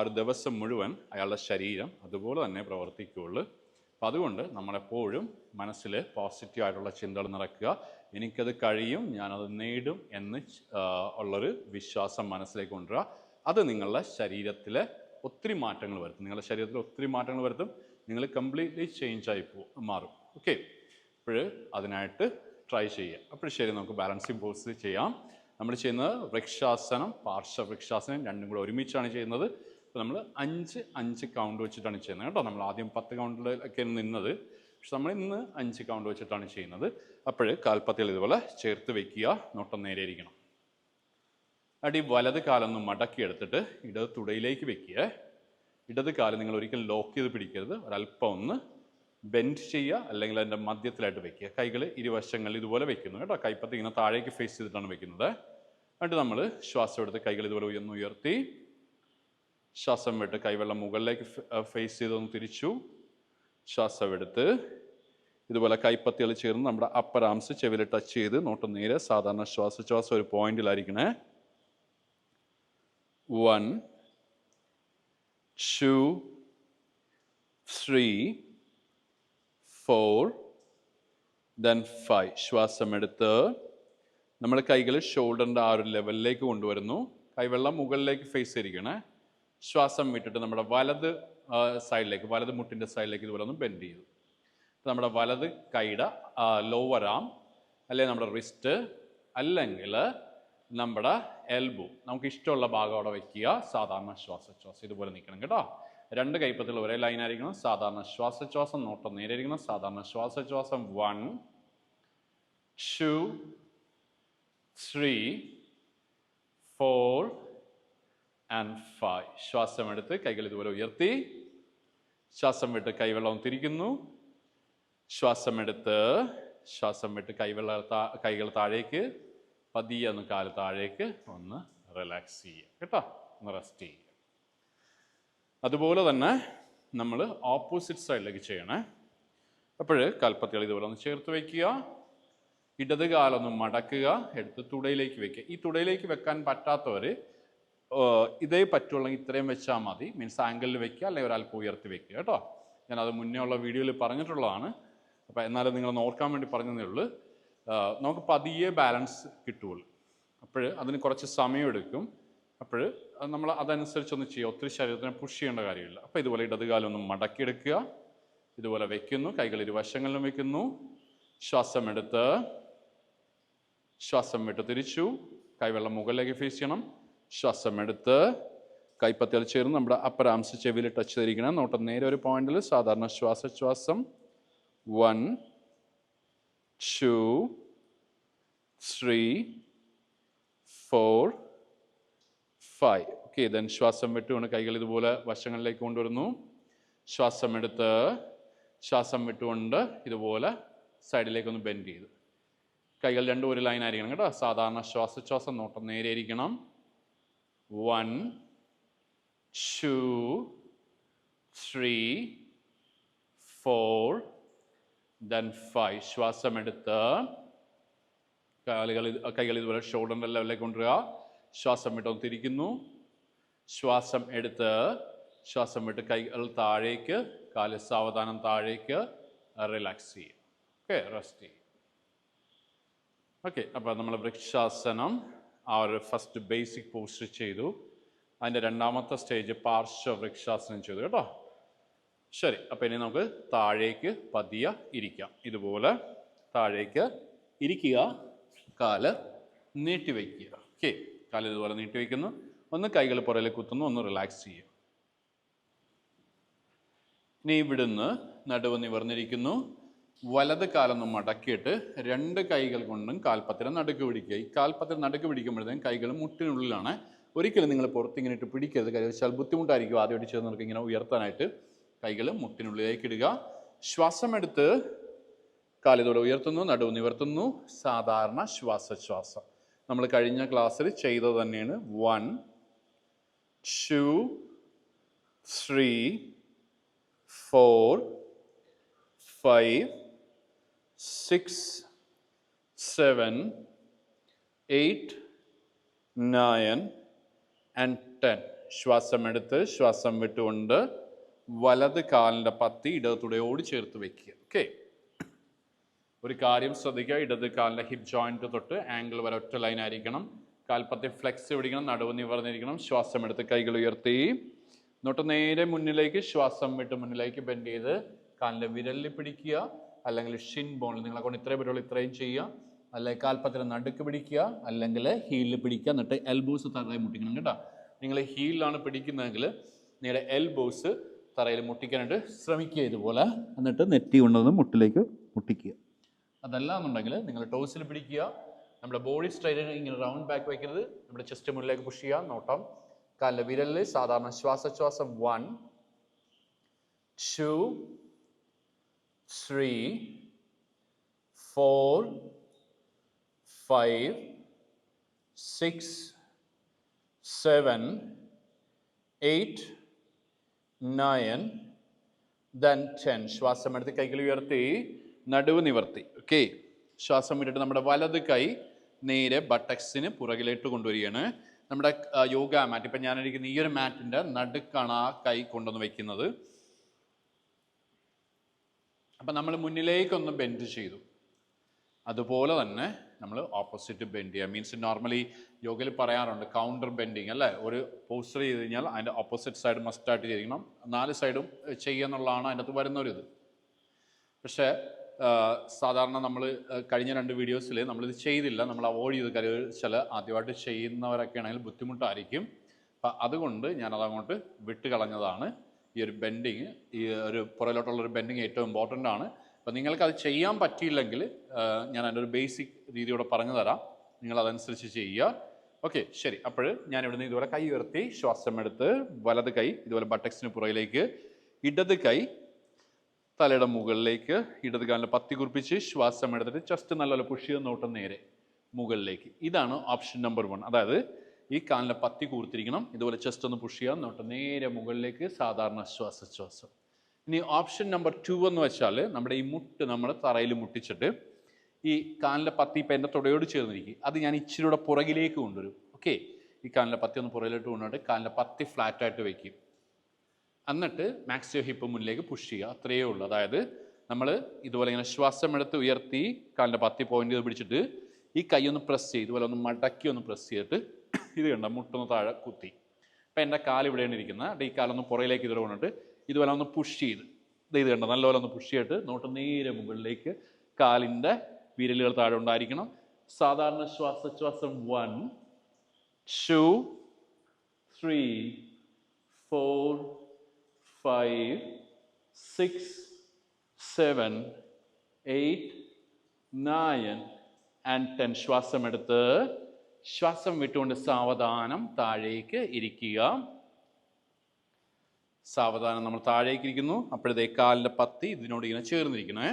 ഒരു ദിവസം മുഴുവൻ അയാളുടെ ശരീരം അതുപോലെ തന്നെ പ്രവർത്തിക്കുകയുള്ളൂ. അപ്പം അതുകൊണ്ട് നമ്മളെപ്പോഴും മനസ്സിൽ പോസിറ്റീവായിട്ടുള്ള ചിന്തകൾ നിറയ്ക്കുക. എനിക്കത് കഴിയും, ഞാനത് നേടും എന്ന് ഉള്ളൊരു വിശ്വാസം മനസ്സിലേക്ക് കൊണ്ടുവരിക. അത് നിങ്ങളുടെ ശരീരത്തിലെ ഒത്തിരി മാറ്റങ്ങൾ വരുത്തും. നിങ്ങളുടെ ശരീരത്തിൽ ഒത്തിരി മാറ്റങ്ങൾ വരുത്തും. നിങ്ങൾ കംപ്ലീറ്റ്ലി ചേഞ്ചായി മാറും. ഓക്കെ, അപ്പോൾ അതിനായിട്ട് ട്രൈ ചെയ്യുക. അപ്പോൾ ശരി, നമുക്ക് ബാലൻസിങ് പോസ് ചെയ്യാം. നമ്മൾ ചെയ്യുന്നത് വൃക്ഷാസനം, പാർശ്വവൃക്ഷാസനം രണ്ടും കൂടെ ഒരുമിച്ചാണ് ചെയ്യുന്നത്. അപ്പോൾ നമ്മൾ 5 കൗണ്ട് വെച്ചിട്ടാണ് ചെയ്യുന്നത് കേട്ടോ. നമ്മൾ ആദ്യം 10 കൗണ്ടിലൊക്കെ നിന്നത്, പക്ഷെ നമ്മൾ ഇന്ന് 5 കൗണ്ട് വെച്ചിട്ടാണ് ചെയ്യുന്നത്. അപ്പോൾ കാൽപ്പത്തികൾ ഇതുപോലെ ചേർത്ത് വയ്ക്കുക, നോട്ടം നേരെ ഇരിക്കണം. അടി വലത് കാലൊന്ന് മടക്കിയെടുത്തിട്ട് ഇടത് തുടയിലേക്ക് വെക്കുക. ഇടത് കാലം നിങ്ങൾ ഒരിക്കലും ലോക്ക് ചെയ്ത് പിടിക്കരുത്, ഒരല്പം ഒന്ന് ബെൻഡ് ചെയ്യുക, അല്ലെങ്കിൽ അതിൻ്റെ മധ്യത്തിലായിട്ട് വെക്കുക. കൈകൾ ഇരുവശങ്ങളിൽ ഇതുപോലെ വെക്കുന്നു കേട്ടോ. കൈപ്പത്തി ഇങ്ങനെ താഴേക്ക് ഫേസ് ചെയ്തിട്ടാണ് വെക്കുന്നത്. എന്നിട്ട് നമ്മൾ ശ്വാസം എടുത്ത് കൈകൾ ഇതുപോലെ ഉയർത്തി ശ്വാസം വിട്ട് കൈവെള്ളം മുകളിലേക്ക് ഫേസ് ചെയ്തൊന്ന് തിരിച്ചു. ശ്വാസം എടുത്ത് ഇതുപോലെ കൈപ്പത്തികൾ ചേർന്ന് നമ്മുടെ അപ്പർ ആംസ് ചെവിയിൽ ടച്ച് ചെയ്ത് നോട്ടം നേരെ സാധാരണ ശ്വാസം ഒരു പോയിന്റിലായിരിക്കണേ. 1 2 3 4 then 5. ശ്വാസം എടുത്ത് നമ്മൾ കൈകൾ ഷോൾഡറിൻ്റെ ആ ഒരു ലെവലിലേക്ക് കൊണ്ടുവരുന്നു. കൈവെള്ളം മുകളിലേക്ക് ഫേസ് ചെയ്തിരിക്കണേ. ശ്വാസം വിട്ടിട്ട് നമ്മുടെ വലത് സൈഡിലേക്ക്, വലത് മുട്ടിൻ്റെ സൈഡിലേക്ക് ഇതുപോലെ ഒന്ന് ബെൻഡ് ചെയ്തു. നമ്മുടെ വലത് കൈയുടെ ലോവർ ആം, അല്ലെങ്കിൽ നമ്മുടെ റിസ്റ്റ്, അല്ലെങ്കിൽ നമ്മുടെ എൽബോ, നമുക്ക് ഇഷ്ടമുള്ള ഭാഗം അവിടെ വയ്ക്കുക. സാധാരണ ശ്വാസം ഇതുപോലെ നിൽക്കണം കേട്ടോ. 2 കൈപ്പത്തികൾ ഒരേ ലൈനായിരിക്കണം. സാധാരണ ശ്വാസം നോട്ടം നേരെ ഇരിക്കണം. സാധാരണ ശ്വാസം 1 2 3 4 and 5. ശ്വാസം എടുത്ത് കൈകൾ ഇതുപോലെ ഉയർത്തി. ശ്വാസം വിട്ട് കൈവെള്ളം തിരിക്കുന്നു. ശ്വാസം എടുത്ത് ശ്വാസം വിട്ട് കൈകൾ താഴേക്ക് പതിയെ ഒന്ന് കാല് താഴേക്ക് ഒന്ന് റിലാക്സ് ചെയ്യുക കേട്ടോ, ഒന്ന് റെസ്റ്റ് ചെയ്യുക. അതുപോലെ തന്നെ നമ്മൾ ഓപ്പോസിറ്റ് സൈഡിലേക്ക് ചെയ്യണേ. അപ്പോൾ കാൽപ്പത്തികൾ ഇതുപോലെ ഒന്ന് ചേർത്ത് വയ്ക്കുക. ഇടത് കാലൊന്ന് മടക്കുക, എടുത്ത് തുടയിലേക്ക് വെക്കുക. ഈ തുടയിലേക്ക് വെക്കാൻ പറ്റാത്തവർ ഇതേ പറ്റുള്ളെങ്കിൽ ഇത്രയും വെച്ചാൽ മതി. മീൻസ് ആംഗിളിൽ വെക്കുക, അല്ലെങ്കിൽ ഒരല്പം ഉയർത്തി വെക്കുക കേട്ടോ. ഞാനത് മുന്നേ ഉള്ള വീഡിയോയിൽ പറഞ്ഞിട്ടുള്ളതാണ്. അപ്പോൾ എന്നാലും നിങ്ങൾ ഓർക്കാൻ വേണ്ടി പറഞ്ഞതേ ഉള്ളൂ. നമുക്ക് പതിയെ ബാലൻസ് കിട്ടുള്ളൂ. അപ്പോൾ അതിന് കുറച്ച് സമയമെടുക്കും. അപ്പോൾ നമ്മൾ അതനുസരിച്ചൊന്ന് ചെയ്യുക. ഒത്തിരി ശരീരത്തിനെ പുഷ് ചെയ്യേണ്ട കാര്യമില്ല. അപ്പോൾ ഇതുപോലെ ഇടതുകാലൊന്ന് മടക്കിയെടുക്കുക, ഇതുപോലെ വെക്കുന്നു. കൈകൾ ഇരുവശങ്ങളിലും വെക്കുന്നു. ശ്വാസം എടുത്ത് ശ്വാസം വിട്ട് തിരിച്ചു. കൈവെള്ളം മുകളിലേക്ക് ഫേസ് ചെയ്യണം. ശ്വാസം എടുത്ത് കൈപ്പത്തികൾ ചേർന്ന് നമ്മുടെ അപ്പർ ആംസ് ചെവിയിൽ ടച്ച് ചെയ്തിരിക്കണം. നോട്ടം നേരെ ഒരു പോയിന്റിൽ. സാധാരണ ശ്വാസം 1 2 3 4 5. ഓക്കെ, ദെൻ ശ്വാസം വിട്ടുകൊണ്ട് കൈകൾ ഇതുപോലെ വശങ്ങളിലേക്ക് കൊണ്ടുവരുന്നു. ശ്വാസം എടുത്ത് ശ്വാസം വിട്ടുകൊണ്ട് ഇതുപോലെ സൈഡിലേക്കൊന്ന് ബെൻഡ് ചെയ്തു. കൈകൾ രണ്ടും ഒരു ലൈൻ ആയിരിക്കണം കേട്ടോ. സാധാരണ ശ്വാസോച്ഛ്വാസം നോട്ടം നേരെ ഇരിക്കണം. 1 2 3 4 then 5. ശ്വാസം എടുത്ത് കൈകൾ ഇതുപോലെ ഷോൾഡറിൻ്റെ ലെവലിലേക്ക് കൊണ്ടുവരിക. ശ്വാസം വിട്ടൊന്ന് തിരിക്കുന്നു. ശ്വാസം എടുത്ത് ശ്വാസം വിട്ട് കൈകൾ താഴേക്ക്, കാല് സാവധാനം താഴേക്ക് റിലാക്സ് ചെയ്യുക. ഓക്കെ, റെസ്റ്റ് ചെയ്യുക. ഓക്കെ, അപ്പോൾ നമ്മൾ വൃക്ഷാസനം ആ ഒരു ഫസ്റ്റ് ബേസിക് പോസ്റ്റർ ചെയ്തു. അതിൻ്റെ രണ്ടാമത്തെ സ്റ്റേജ് പാർശ്വ വൃക്ഷാസനം ചെയ്തു കേട്ടോ. ശരി, അപ്പോൾ ഇനി നമുക്ക് താഴേക്ക് പതിയെ ഇരിക്കാം. ഇതുപോലെ താഴേക്ക് ഇരിക്കുക, കാല് നീട്ടി വയ്ക്കുക. ഓക്കെ, കാല് ഇതുപോലെ നീട്ടി വയ്ക്കുന്നു. ഒന്ന് കൈകൾ പുറകിൽ കുത്തുന്നു, ഒന്ന് റിലാക്സ് ചെയ്യുക. ഇനി ഇവിടുന്ന് നടുവ് നിവർന്നിരിക്കുന്നു. വലത് കാലൊന്ന് മടക്കിയിട്ട് 2 കൈകൾ കൊണ്ടും കാൽപ്പത്തിനെ നടുക്ക് പിടിക്കുക. ഈ കാൽപ്പത്തിനെ നടുക്ക് പിടിക്കുമ്പോഴത്തേക്കും കൈകൾ മുട്ടിനുള്ളിലാണ്. ഒരിക്കലും നിങ്ങൾ പുറത്തിങ്ങനെ ഇട്ട് പിടിക്കരുത്. കാര്യം വെച്ചാൽ ബുദ്ധിമുട്ടായിരിക്കും ആദ്യമായിട്ട് ചേർന്നവർക്ക് ഇങ്ങനെ ഉയർത്താനായിട്ട്. കൈകൾ മുട്ടിനുള്ളിലേക്ക് ഇടുക. ശ്വാസം എടുത്ത് കാലിതോടെ ഉയർത്തുന്നു, നടുവ് നിവർത്തുന്നു. സാധാരണ ശ്വാസോച്ഛ്വാസം നമ്മൾ കഴിഞ്ഞ ക്ലാസ്സിൽ ചെയ്തത് തന്നെയാണ്. 1 2 3 4 5 6 7 8 9 and 10. ശ്വാസം എടുത്ത് ശ്വാസം വിട്ടുകൊണ്ട് വലത് കാലിൻ്റെ പത്തി ഇടതുടയോട് ചേർത്ത് വയ്ക്കുക. ഓക്കെ, ഒരു കാര്യം ശ്രദ്ധിക്കുക, ഇടത് കാലിൻ്റെ ഹിപ്പ് ജോയിൻറ്റ് തൊട്ട് ആംഗിൾ വരെ ഒറ്റ ലൈൻ ആയിരിക്കണം. കാൽപ്പത്തി ഫ്ലെക്സ് പിടിക്കണം, നടുവ് നിവർന്നിരിക്കണം. ശ്വാസം എടുത്ത് കൈകൾ ഉയർത്തി എന്നിട്ട് നേരെ മുന്നിലേക്ക് ശ്വാസം വിട്ട് മുന്നിലേക്ക് ബെൻഡ് ചെയ്ത് കാലിൻ്റെ വിരലിൽ പിടിക്കുക, അല്ലെങ്കിൽ ഷിൻ ബോണിൽ നിങ്ങളെ കൊണ്ട് ഇത്രയും പറ്റുള്ളൂ ഇത്രയും ചെയ്യുക, അല്ലെങ്കിൽ കാൽപ്പത്തിന് നടുക്ക് പിടിക്കുക, അല്ലെങ്കിൽ ഹീലിൽ പിടിക്കുക. എന്നിട്ട് എൽബോസ് തറയിൽ മുട്ടിക്കണം കേട്ടോ. നിങ്ങൾ ഹീലിലാണ് പിടിക്കുന്നതെങ്കിൽ നിങ്ങളുടെ എൽബോസ് തറയിൽ മുട്ടിക്കാനായിട്ട് ശ്രമിക്കുക ഇതുപോലെ. എന്നിട്ട് നെറ്റി കൊണ്ടുവന്ന് മുട്ടിലേക്ക് മുട്ടിക്കുക. അതല്ല എന്നുണ്ടെങ്കിൽ നിങ്ങൾ ടോസിൽ പിടിക്കുക. നമ്മുടെ ബോഡി സ്ട്രൈറ്റ് ഇങ്ങനെ റൗണ്ട് ബാക്ക് വയ്ക്കരുത്. നമ്മുടെ ചെസ്റ്റ് മുന്നിലേക്ക് പുഷ് ചെയ്യുക. നോട്ടം കാലിൻ്റെ വിരലിൽ സാധാരണ ശ്വാസോച്ഛ്വാസം 1 2 3 4 5 6 7 8 9 then 10. ശ്വാസം എടുത്ത് കൈകൾ ഉയർത്തി നടുവ് നിവർത്തി. ഓക്കെ, ശ്വാസം വിട്ടിട്ട് നമ്മുടെ വലത് കൈ നേരെ ബട്ടക്സിന് പുറകിലേക്ക് കൊണ്ടുവരികയാണ്. നമ്മുടെ യോഗ മാറ്റ്, ഇപ്പം ഞാനിരിക്കുന്ന ഈ ഒരു മാറ്റിൻ്റെ നടുക്കാണ് ആ കൈ കൊണ്ടുവന്ന് വയ്ക്കുന്നത്. അപ്പം നമ്മൾ മുന്നിലേക്കൊന്ന് ബെൻഡ് ചെയ്തു. അതുപോലെ തന്നെ നമ്മൾ ഓപ്പോസിറ്റ് ബെൻഡ് ചെയ്യുക. മീൻസ് നോർമലി യോഗയിൽ പറയാറുണ്ട് കൗണ്ടർ ബെൻഡിങ് അല്ലേ. ഒരു പോസ്റ്റർ ചെയ്ത് കഴിഞ്ഞാൽ അതിൻ്റെ ഓപ്പോസിറ്റ് സൈഡ് മസ്റ്റായിട്ട് ചെയ്യണം. 4 സൈഡും ചെയ്യുക എന്നുള്ളതാണ് അതിനകത്ത് വരുന്നൊരിത്. പക്ഷേ സാധാരണ നമ്മൾ കഴിഞ്ഞ 2 വീഡിയോസിൽ നമ്മളിത് ചെയ്തില്ല, നമ്മൾ അവോയ്ഡ് ചെയ്ത്. കാര്യം ചില ആദ്യമായിട്ട് ചെയ്യുന്നവരൊക്കെ ആണെങ്കിൽ ബുദ്ധിമുട്ടായിരിക്കും. അപ്പം അതുകൊണ്ട് ഞാനതങ്ങോട്ട് വിട്ട് കളഞ്ഞതാണ്. ഈ ഒരു ബെൻഡിങ്, ഈ ഒരു പുറകിലോട്ടുള്ളൊരു ബെൻഡിങ് ഏറ്റവും ഇമ്പോർട്ടൻ്റ് ആണ്. അപ്പം നിങ്ങൾക്കത് ചെയ്യാൻ പറ്റിയില്ലെങ്കിൽ ഞാൻ അതിൻ്റെ ഒരു ബേസിക് രീതിയോടെ പറഞ്ഞു തരാം, നിങ്ങളതനുസരിച്ച് ചെയ്യുക. ഓക്കെ, ശരി. അപ്പോൾ ഞാൻ ഇവിടുന്ന് ഇതുപോലെ കൈ ഉയർത്തി ശ്വാസം എടുത്ത് വലത് കൈ ഇതുപോലെ ബട്ടക്സിന് പുറകിലേക്ക്, ഇടത് കൈ തലയുടെ മുകളിലേക്ക്, ഇടത് കാലിൻ്റെ പത്തി കുറിപ്പിച്ച് ശ്വാസം എടുത്തിട്ട് ജസ്റ്റ് നല്ലപോലെ പുഷ് ചെയ്ത് നോട്ടം നേരെ മുകളിലേക്ക്. ഇതാണ് ഓപ്ഷൻ നമ്പർ 1. അതായത് ഈ കാലിൻ്റെ പത്തി കൂർത്തിരിക്കണം, ഇതുപോലെ ചെസ്റ്റ് ഒന്ന് പുഷ് ചെയ്യാം, നോട്ടം നേരെ മുകളിലേക്ക്, സാധാരണ ശ്വാസോച്ഛ്വാസം. ഇനി ഓപ്ഷൻ നമ്പർ 2 എന്ന് വെച്ചാൽ നമ്മുടെ ഈ മുട്ട് നമ്മൾ തറയിൽ മുട്ടിച്ചിട്ട് ഈ കാലിൻ്റെ പത്തി ഇപ്പം എൻ്റെ തുടയോട് ചേർന്നിരിക്കും, അത് ഞാൻ ഇച്ചിരി കൂടെ പുറകിലേക്ക് കൊണ്ടുവരും. ഓക്കെ, ഈ കാലിൻ്റെ പത്തി ഒന്ന് പുറകിലോട്ട് കൊണ്ടുവന്നിട്ട് കാലിൻ്റെ പത്തി ഫ്ലാറ്റായിട്ട് വയ്ക്കും. എന്നിട്ട് മാക്സിമം ഹിപ്പ് മുന്നിലേക്ക് പുഷ് ചെയ്യുക. അത്രയേ ഉള്ളൂ. അതായത് നമ്മൾ ഇതുപോലെ ഇങ്ങനെ ശ്വാസം എടുത്ത് ഉയർത്തി കാലിൻ്റെ പത്തി പോയിന്റ് ചെയ്ത് പിടിച്ചിട്ട് ഈ കൈ ഒന്ന് പ്രസ് ചെയ്ത് ഇതുപോലെ ഒന്ന് മടക്കി ഒന്ന് പ്രസ് ചെയ്തിട്ട് ഇത് കണ്ട മുട്ടൊന്ന് താഴെ കുത്തി. അപ്പം എൻ്റെ കാല് ഇവിടെയാണ് ഇരിക്കുന്നത്. ഈ കാലൊന്ന് പുറയിലേക്ക് ഇതുപോലെ കൊണ്ടിട്ട് ഇതുപോലെ ഒന്ന് പുഷ് ചെയ്ത് ഇത് കണ്ട നല്ലപോലെ ഒന്ന് പുഷ് ചെയ്തിട്ട് നോട്ട് നേരെ മുകളിലേക്ക്, കാലിൻ്റെ വിരലുകൾ താഴെ ഉണ്ടായിരിക്കണം. സാധാരണ ശ്വാസോച്ഛ്വാസം 1 2 3 4 5 6 7 8 9 and 10. ശ്വാസം എടുത്ത് ശ്വാസം വിട്ടുകൊണ്ട് സാവധാനം താഴേക്ക് ഇരിക്കുക. സാവധാനം നമ്മൾ താഴേക്ക് ഇരിക്കുന്നു. അപ്പോഴത്തെ കാലിൻ്റെ പത്തി ഇതിനോട് ഇങ്ങനെ ചേർന്നിരിക്കണേ.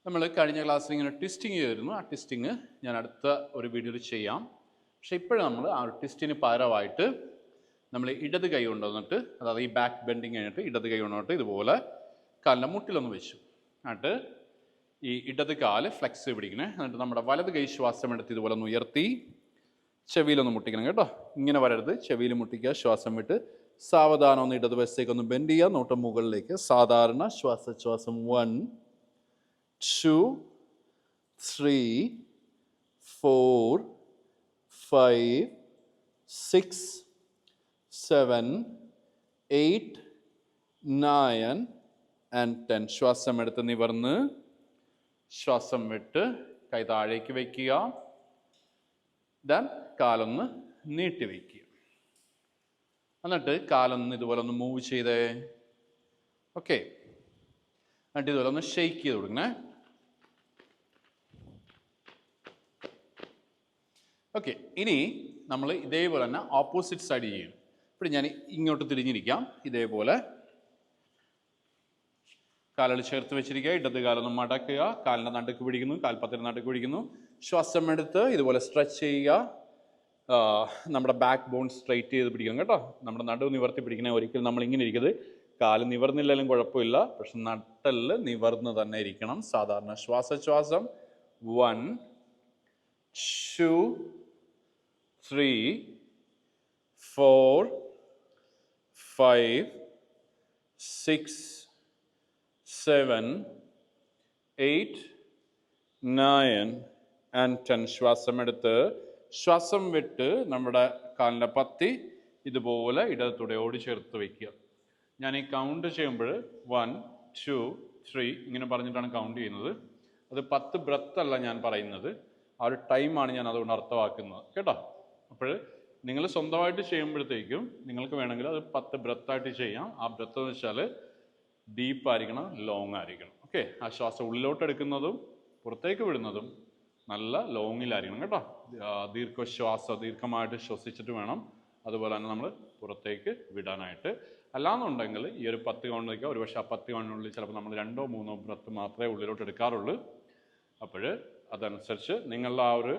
നമ്മൾ കഴിഞ്ഞ ക്ലാസ്സിൽ ഇങ്ങനെ ട്വിസ്റ്റിങ് ചെയ്തിരുന്നു. ആ ട്വിസ്റ്റിങ് ഞാൻ അടുത്ത ഒരു വീഡിയോയിൽ ചെയ്യാം. പക്ഷേ ഇപ്പോഴും നമ്മൾ ആ ഒരു ട്വിസ്റ്റിന് പകരമായിട്ട് നമ്മൾ ഇടത് കൈ കൊണ്ടുവന്നിട്ട്, അതായത് ഈ ബാക്ക് ബെൻഡിങ് കഴിഞ്ഞിട്ട് ഇടത് കൈ കൊണ്ടുവന്നിട്ട് ഇതുപോലെ കാലിൻ്റെ മുട്ടിലൊന്ന് വെച്ചു. എന്നിട്ട് ഈ ഇടത് കാല് ഫ്ലെക്സ് പിടിക്കണേ. എന്നിട്ട് നമ്മുടെ വലത് കൈ ശ്വാസം എടുത്ത് ഇതുപോലെ ഒന്ന് ഉയർത്തി ചെവിയിലൊന്ന് മുട്ടിക്കണം കേട്ടോ. ഇങ്ങനെ വരരുത്, ചെവിയിൽ മുട്ടിക്കുക. ശ്വാസം വിട്ട് സാവധാനം ഒന്ന് ഇടത് വശത്തേക്ക് ഒന്ന് ബെൻഡ് ചെയ്യുക. നോട്ടം മുകളിലേക്ക്. സാധാരണ ശ്വാസം 1 2 3 4 5 6 7 8 9 and 10. ശ്വാസം എടുത്ത് നിവർന്ന് ശ്വാസം വിട്ട് കൈ താഴേക്ക് വയ്ക്കുക. ദെൻ കാലൊന്ന് നീട്ടി വയ്ക്കുക. എന്നിട്ട് കാലൊന്ന് ഇതുപോലെ ഒന്ന് മൂവ് ചെയ്തേ. ഓക്കെ. എന്നിട്ട് ഇതുപോലെ ഒന്ന് ഷെയ്ക്ക് ചെയ്ത് കൊടുക്കണേ. ഓക്കെ. ഇനി നമ്മൾ ഇതേപോലെ തന്നെ ഓപ്പോസിറ്റ് സൈഡ് ചെയ്യും. ഇപ്പോൾ ഞാൻ ഇങ്ങോട്ട് തിരിഞ്ഞിരിക്കാം. ഇതേപോലെ കാലുകൾ ചേർത്ത് വെച്ചിരിക്കുക. ഇടത് കാലൊന്ന് മടക്കുക. കാലിൻ്റെ നടുക്ക് പിടിക്കുന്നു, കാൽപ്പത്തിന് നടുക്ക് പിടിക്കുന്നു. ശ്വാസം എടുത്ത് ഇതുപോലെ സ്ട്രെച്ച് ചെയ്യുക. നമ്മുടെ ബാക്ക് ബോൺ സ്ട്രൈറ്റ് ചെയ്ത് പിടിക്കണം കേട്ടോ. നമ്മുടെ നടുവ് നിവർത്തി പിടിക്കണേ. ഒരിക്കലും നമ്മൾ ഇങ്ങനെ ഇരിക്കരുത്. കാല് നിവർന്നില്ലെങ്കിലും കുഴപ്പമില്ല, പക്ഷെ നട്ടല് നിവർന്ന് തന്നെ ഇരിക്കണം. സാധാരണ ശ്വാസം 1 2 3 4 5 6 7 8 9 and 10. ശ്വാസം എടുത്ത് ശ്വാസം വിട്ട് നമ്മുടെ കാലിൻ്റെ പത്തി ഇതുപോലെ ഇടതുടയോട് ചേർത്ത് വയ്ക്കുക. ഞാൻ ഈ കൗണ്ട് ചെയ്യുമ്പോൾ 1 2 3 ഇങ്ങനെ പറഞ്ഞിട്ടാണ് കൗണ്ട് ചെയ്യുന്നത്. അത് 10 ബ്രത്ത് അല്ല ഞാൻ പറയുന്നത്, ആ ഒരു ടൈമാണ് ഞാൻ അതുകൊണ്ട് അർത്ഥമാക്കുന്നത് കേട്ടോ. അപ്പോൾ നിങ്ങൾ സ്വന്തമായിട്ട് ചെയ്യുമ്പോഴത്തേക്കും നിങ്ങൾക്ക് വേണമെങ്കിൽ അത് 10 ബ്രത്തായിട്ട് ചെയ്യാം. ആ ബ്രത്ത് എന്ന് വെച്ചാൽ ഡീപ്പായിരിക്കണം, ലോങ് ആയിരിക്കണം. ഓക്കെ. ആ ശ്വാസം ഉള്ളിലോട്ട് എടുക്കുന്നതും പുറത്തേക്ക് വിടുന്നതും നല്ല ലോങ്ങിലായിരിക്കണം കേട്ടോ. ദീർഘമായിട്ട് ശ്വസിച്ചിട്ട് വേണം അതുപോലെ തന്നെ നമ്മൾ പുറത്തേക്ക് വിടാനായിട്ട്. അല്ലാന്നുണ്ടെങ്കിൽ ഈ ഒരു 10 കൗണ്ട് വയ്ക്കുക. ഒരു പക്ഷേ ആ 10 കൗണ്ടിനുള്ളിൽ ചിലപ്പോൾ നമ്മൾ 2 or 3 ബ്രത്ത് മാത്രമേ ഉള്ളിലോട്ട് എടുക്കാറുള്ളൂ. അപ്പോൾ അതനുസരിച്ച് നിങ്ങളുടെ ആ ഒരു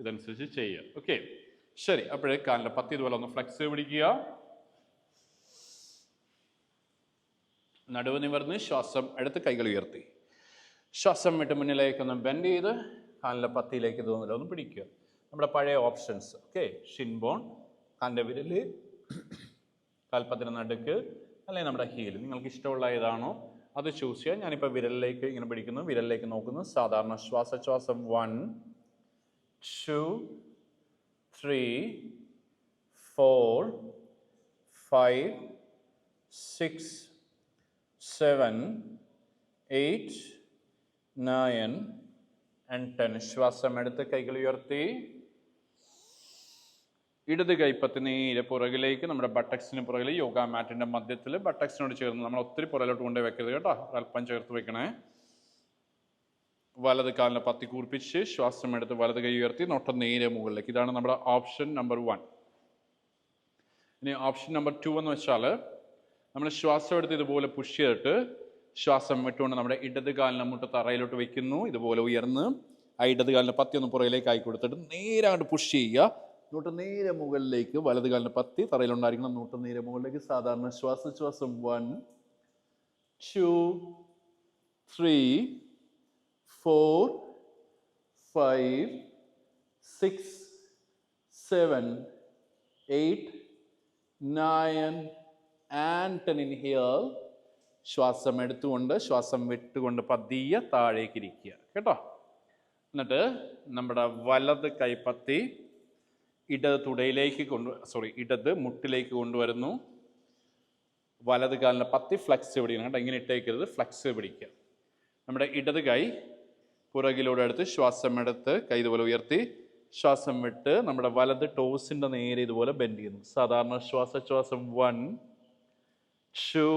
ഇതനുസരിച്ച് ചെയ്യുക. ഓക്കെ. ശരി. അപ്പോഴേ കാലിൻ്റെ പത്തി ഇതുപോലെ ഒന്ന് ഫ്ലെക്സ് പിടിക്കുക. നടുവ് നിവർന്ന് ശ്വാസം എടുത്ത് കൈകൾ ഉയർത്തി ശ്വാസം വിട്ട് മുന്നിലേക്കൊന്ന് ബെൻഡ് ചെയ്ത് കാലിൻ്റെ പത്തിയിലേക്ക് ഇതുപോലെ ഒന്ന് പിടിക്കുക. നമ്മുടെ പഴയ ഓപ്ഷൻസ്. ഓക്കെ. ഷിൻ ബോൺ, കാലിൻ്റെ വിരല്, കാൽപ്പത്തിന് നടുക്ക്, അല്ലെങ്കിൽ നമ്മുടെ ഹീൽ, നിങ്ങൾക്ക് ഇഷ്ടമുള്ള ഏതാണോ അത് ചൂസ് ചെയ്യാം. ഞാനിപ്പോൾ വിരലിലേക്ക് ഇങ്ങനെ പിടിക്കുന്നു, വിരലിലേക്ക് നോക്കുന്നു. സാധാരണ ശ്വാസം 1 2 3 4 5 6 7 8 9 and 10. ശ്വാസം എടുത്ത് കൈകൾ ഉയർത്തി ഇടത് കൈപ്പത്തി നേരെ പുറകിലേക്ക്, നമ്മുടെ ബട്ടക്സിന് പുറകിൽ, യോഗ മാറ്റിൻ്റെ മധ്യത്തിൽ ബട്ടക്സിനോട് ചേർന്ന്, നമ്മൾ ഒത്തിരി പുറകിലോട്ട് കൊണ്ടുപോയി വെക്കരുത് കേട്ടോ. അല്പം ചേർത്ത് വെക്കണേ. വലത് കാലിനെ പത്തി കൂർപ്പിച്ച് ശ്വാസം എടുത്ത് വലത് കൈ ഉയർത്തി നോട്ടം നേരെ മുകളിലേക്ക്. ഇതാണ് നമ്മുടെ ഓപ്ഷൻ നമ്പർ 1. ഇനി ഓപ്ഷൻ നമ്പർ 2 എന്ന് വെച്ചാൽ നമ്മൾ ശ്വാസം എടുത്ത് ഇതുപോലെ പുഷ് ചെയ്തിട്ട് ശ്വാസം വിട്ടുകൊണ്ട് നമ്മുടെ ഇടത് കാലിനെ മുട്ട് തറയിലോട്ട് വെക്കുന്നു. ഇതുപോലെ ഉയർന്ന് ആ ഇടത് കാലിനെ പത്തി ഒന്ന് പുറകിലേക്ക് ആയി കൊടുത്തിട്ട് നേരെ അങ്ങോട്ട് പുഷ് ചെയ്യുക. നോട്ട് നേരെ മുകളിലേക്ക്. വലത് കാലിന് പത്തി തറയിലുണ്ടായിരിക്കണം. നോട്ട് നേരെ മുകളിലേക്ക്. സാധാരണ ശ്വാസം 1 2 3 4 5 6 7 8 9 and 10. Inhale. ശ്വാസം എടുത്തുകൊണ്ട് ശ്വാസം വിട്ടുകൊണ്ട് പതിയെ താഴേക്ക് ഇരിക്കുക കേട്ടോ. എന്നിട്ട് നമ്മുടെ വലത് കൈപ്പത്തി ഇടത് തുടയിലേക്ക് ഇടത് മുട്ടിലേക്ക് കൊണ്ടുവരുന്നു. വലത് കാലിൻ്റെ പത്തി ഫ്ലെക്സ് പിടിക്കണം കേട്ടോ. ഇങ്ങനെ ഇട്ടേക്കരുത്, ഫ്ലെക്സ് പിടിക്കുക. നമ്മുടെ ഇടത് കൈ പുറകിലൂടെ എടുത്ത് ശ്വാസം എടുത്ത് കൈ ഇതുപോലെ ഉയർത്തി ശ്വാസം വിട്ട് നമ്മുടെ വലത് ടോസിൻ്റെ നേരെ ഇതുപോലെ ബെൻഡ് ചെയ്യുന്നു. സാധാരണ ശ്വാസം 1 2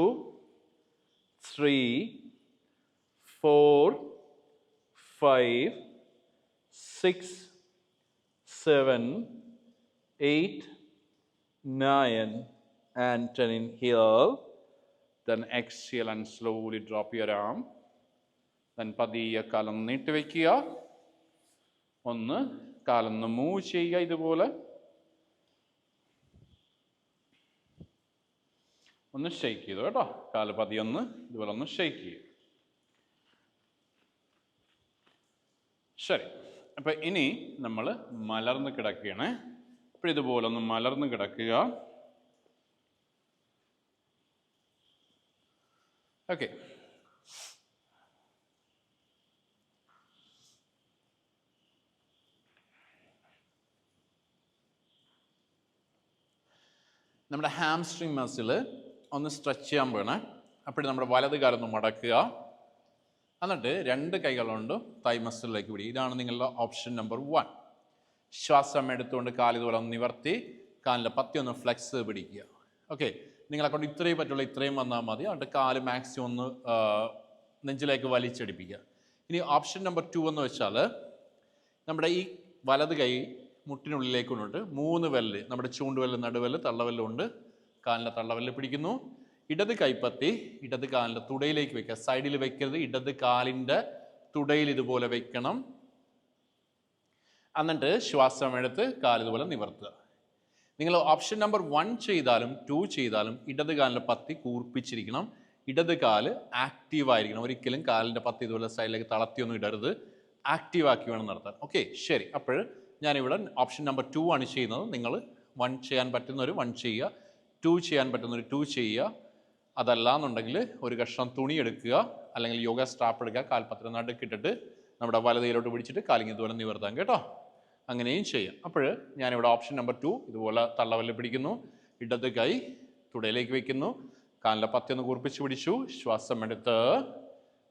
3 4 5 6 7 8 9 and 10. Inhale. Then exhale and slowly drop your arm. Then പതിയെ കാലൊന്ന് നീട്ടി വയ്ക്കുക. ഒന്ന് കാലൊന്ന് മൂവ് ചെയ്യുക. ഇതുപോലെ ഒന്ന് ഷെയ്ക്ക് ചെയ്തു കേട്ടോ. കാല് പതിയൊന്ന് ഇതുപോലെ ഒന്ന് ഷെയ്ക്ക് ചെയ്യും. ശരി. അപ്പം ഇനി നമ്മൾ മലർന്ന് കിടക്കുകയാണ്. അപ്പോൾ ഇതുപോലെ ഒന്ന് മലർന്ന് കിടക്കുക. ഓക്കെ. നമ്മുടെ ഹാംസ്ട്രിങ് മസിൽ ഒന്ന് സ്ട്രെച്ച് ചെയ്യാൻ പോകണേ. അപ്പോൾ നമ്മുടെ വലത് കാലൊന്ന് മടക്കുക. എന്നിട്ട് രണ്ട് കൈകളുണ്ട് തൈ മസിലിലേക്ക് പിടിക്കുക. ഇതാണ് നിങ്ങളുടെ ഓപ്ഷൻ നമ്പർ 1. ശ്വാസം എടുത്തുകൊണ്ട് കാലിതുപോലെ ഒന്ന് നിവർത്തി കാലിൻ്റെ പത്തി ഒന്ന് ഫ്ലെക്സ് പിടിക്കുക. ഓക്കെ. നിങ്ങളെ കൊണ്ട് ഇത്രയും പറ്റുള്ള ഇത്രയും വന്നാൽ മതി. എന്നിട്ട് കാല് മാക്സിമം ഒന്ന് നെഞ്ചിലേക്ക് വലിച്ചടിപ്പിക്കുക. ഇനി ഓപ്ഷൻ നമ്പർ 2 എന്ന് വെച്ചാൽ നമ്മുടെ ഈ വലത് കൈ മുട്ടിനുള്ളിലേക്ക് കൊണ്ടിട്ട് 3 വിരല്, നമ്മുടെ ചൂണ്ടുവെല്ല്, നടുവെല്ല്, തള്ളവെല്ല് കൊണ്ട് കാലിൻ്റെ തള്ളവെല്ല് പിടിക്കുന്നു. ഇടത് കൈപ്പത്തി ഇടത് കാലിൻ്റെ തുടയിലേക്ക് വെക്കുക. സൈഡിൽ വെക്കരുത്, ഇടത് കാലിൻ്റെ തുടയിൽ ഇതുപോലെ വെക്കണം. എന്നിട്ട് ശ്വാസം എടുത്ത് കാലിതുപോലെ നിവർത്തുക. നിങ്ങൾ ഓപ്ഷൻ നമ്പർ 1 ചെയ്താലും 2 ചെയ്താലും ഇടത് കാലിൻ്റെ പത്തി കൂർപ്പിച്ചിരിക്കണം. ഇടത് കാല് ആക്റ്റീവായിരിക്കണം. ഒരിക്കലും കാലിൻ്റെ പത്തി ഇതുപോലെ സൈഡിലേക്ക് തളർത്തിയൊന്നും ഇടരുത്. ആക്റ്റീവാക്കി വേണം നടത്താൻ. ഓക്കെ, ശരി. അപ്പോൾ ഞാനിവിടെ ഓപ്ഷൻ നമ്പർ 2 ആണ് ചെയ്യുന്നത്. നിങ്ങൾ 1 ചെയ്യാൻ പറ്റുന്നവർ 1 ചെയ്യുക, 2 ചെയ്യാൻ പറ്റുന്നവർ 2 ചെയ്യുക. അതല്ല എന്നുണ്ടെങ്കിൽ ഒരു കഷ്ണം തുണി എടുക്കുക, അല്ലെങ്കിൽ യോഗ സ്ട്രാപ്പ് എടുക്കുക, കാൽപ്പത്തിന് നടുക്കിട്ടിട്ട് നമ്മുടെ വലതയിലോട്ട് പിടിച്ചിട്ട് കാലിങ് ഇതുപോലെ നിവർത്താം കേട്ടോ. അങ്ങനെയും ചെയ്യാം. അപ്പോൾ ഞാനിവിടെ ഓപ്ഷൻ നമ്പർ 2 ഇതുപോലെ തള്ളവെല്ല് പിടിക്കുന്നു. ഇടത് കൈ തുടയിലേക്ക് വയ്ക്കുന്നു. കാലിൻ്റെ പത്തി ഒന്ന് കൂർപ്പിച്ച് പിടിച്ചു. ശ്വാസം എടുത്ത്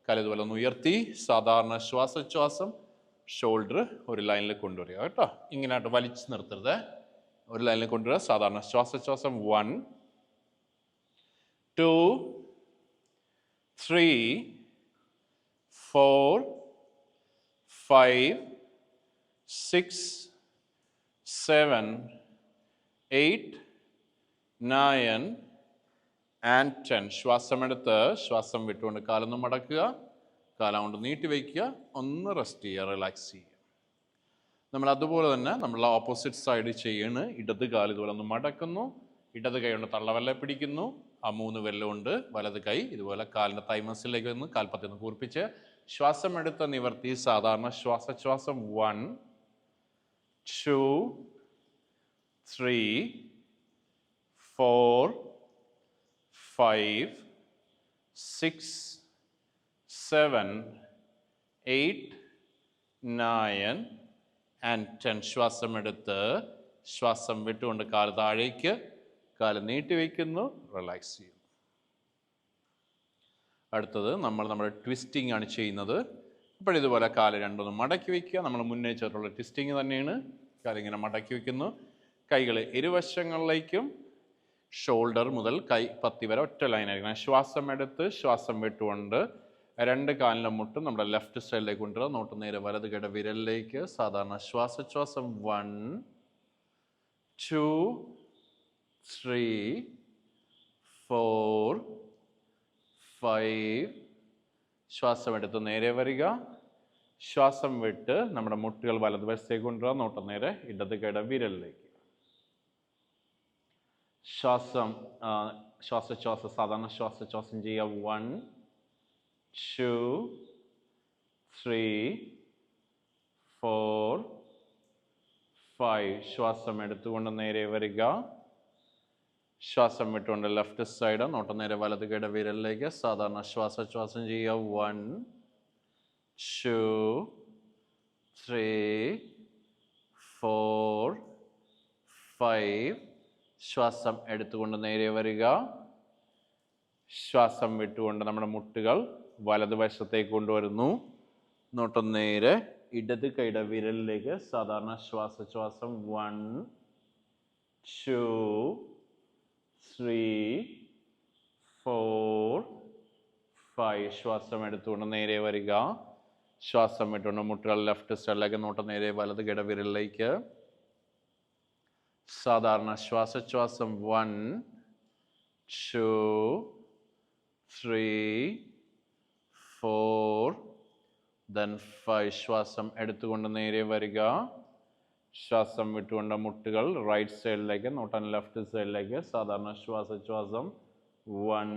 കാലിതുപോലെ ഒന്ന് ഉയർത്തി സാധാരണ ശ്വാസോച്ഛ്വാസം ഷോൾഡർ ഒരു ലൈനിൽ കൊണ്ടുവരിക കേട്ടോ. ഇങ്ങനെയായിട്ട് വലിച്ചു നിർത്തരുത്. ഒരു ലൈനിൽ കൊണ്ടുവരിക. സാധാരണ ശ്വാസോച്ഛ്വാസം 1 2 3 4 5 6 7 8 9 and 10. ശ്വാസം എടുത്ത് ശ്വാസം വിട്ടുകൊണ്ട് കാലൊന്ന് മടക്കുക. കാലം കൊണ്ട് നീട്ടി വയ്ക്കുക. ഒന്ന് റെസ്റ്റ് ചെയ്യുക, റിലാക്സ് ചെയ്യുക. നമ്മൾ അതുപോലെ തന്നെ നമ്മൾ ഓപ്പോസിറ്റ് സൈഡ് ചെയ്യണ്. ഇടത് കാല് ഇതുപോലെ ഒന്ന് മടക്കുന്നു. ഇടത് കൈ കൊണ്ട് തള്ളവെല്ലെ പിടിക്കുന്നു. ആ 3 വിരലുകൊണ്ട് വലത് കൈ ഇതുപോലെ കാലിൻ്റെ തൈ മസിലേക്ക് നിന്ന് കാൽപ്പത്തി ഒന്ന് കൂർപ്പിച്ച് ശ്വാസം എടുത്ത് നിവർത്തി സാധാരണ ശ്വാസോച്ഛ്വാസം 1 2 3 4 5 6 7 8 9 and 10. ശ്വാസം എടുത്ത് ശ്വാസം വിട്ടുകൊണ്ട് കാല് താഴേക്ക്, കാല് നീട്ടി വയ്ക്കുന്നു, റിലാക്സ് ചെയ്യുന്നു. അടുത്തത് നമ്മുടെ ട്വിസ്റ്റിംഗ് ആണ് ചെയ്യുന്നത്. അപ്പോൾ ഇതുപോലെ കാല് രണ്ടൊന്ന് മടക്കി വയ്ക്കുക. നമ്മൾ മുന്നേ ചെയ്തിട്ടുള്ള ട്വിസ്റ്റിംഗ് തന്നെയാണ്. കാലിങ്ങനെ മടക്കി വയ്ക്കുന്നു. കൈകൾ ഇരുവശങ്ങളിലേക്കും ഷോൾഡർ മുതൽ കൈ പത്തി വരെ ഒറ്റ ലൈനായിരിക്കണം. ശ്വാസം എടുത്ത് ശ്വാസം വിട്ടുകൊണ്ട് രണ്ട് കാലിൻ്റെ മുട്ടും നമ്മുടെ ലെഫ്റ്റ് സൈഡിലേക്ക് കൊണ്ടുവരിക. നോട്ട് നേരെ വലത് കൈയുടെ വിരലിലേക്ക്. സാധാരണ ശ്വാസോച്ഛ്വാസം 1 2 3 4 5. ശ്വാസം എടുത്ത് നേരെ വരിക. ശ്വാസം വിട്ട് നമ്മുടെ മുട്ടുകൾ വലതുവശത്തേക്ക് കൊണ്ടുവരിക. നോട്ട് നേരെ ഇടത് കൈയുടെ വിരലിലേക്ക്. ശ്വാസോച്ഛ്വാസം സാധാരണ ശ്വാസോച്ഛ്വാസം ചെയ്യുക. 1 2 3 4 5. ശ്വാസം എടുത്തുകൊണ്ട് നേരെ വരിക. ശ്വാസം വിട്ടുകൊണ്ട് ലെഫ്റ്റ് സൈഡ് നോട്ട് നേരെ വലത് കൈയുടെ വിരലിലേക്ക്. സാധാരണ ശ്വാസോച്ഛ്വാസം ചെയ്യുക. 1 2 3 4 5. ശ്വാസം എടുത്തുകൊണ്ട് നേരെ വരിക. ശ്വാസം വിട്ടുകൊണ്ട് നമ്മുടെ മുട്ടുകൾ വലതുവശത്തേക്ക് കൊണ്ടുവരുന്നു. നോട്ട് നേരെ ഇടത് കൈയുടെ വിരലിലേക്ക്. സാധാരണ ശ്വാസോച്ഛ്വാസം 1 2 3 4 5. ശ്വാസം എടുത്തുകൊണ്ട് നേരെ വരിക. ശ്വാസം വിട്ടുകൊണ്ട് മുട്ടുകൾ ലെഫ്റ്റ് സൈഡിലേക്ക്. നോട്ട് നേരെ വലത് കൈയുടെ വിരലിലേക്ക്. സാധാരണ ശ്വാസോച്ഛ്വാസം 1 2 3 4 then 5. ശ്വാസം എടുത്തുകൊണ്ട് നേരെ വരിക. ശ്വാസം വിട്ടുകൊണ്ട് മുട്ടുകൾ റൈറ്റ് സൈഡിലേക്ക്, നോട്ട് ലെഫ്റ്റ് സൈഡിലേക്ക്. സാധാരണ ശ്വാസം 1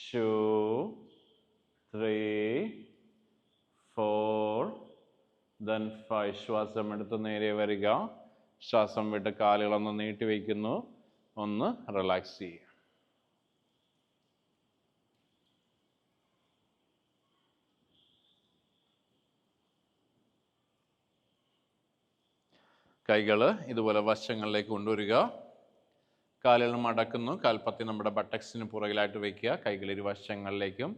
2 3 4 then 5. ശ്വാസം എടുത്ത് നേരെ വരിക. ശ്വാസം വിട്ട് കാലുകളൊന്ന് നീട്ടി വയ്ക്കുന്നു. ഒന്ന് റിലാക്സ് ചെയ്യുക. കൈകൾ ഇതുപോലെ വശങ്ങളിലേക്ക് കൊണ്ടുവരിക. കാലുകൾ മടക്കുന്നു. കാൽപ്പത്തി നമ്മുടെ ബട്ടക്സിന് പുറകിലായിട്ട് വയ്ക്കുക. കൈകൾ ഇരുവശങ്ങളിലേക്കും.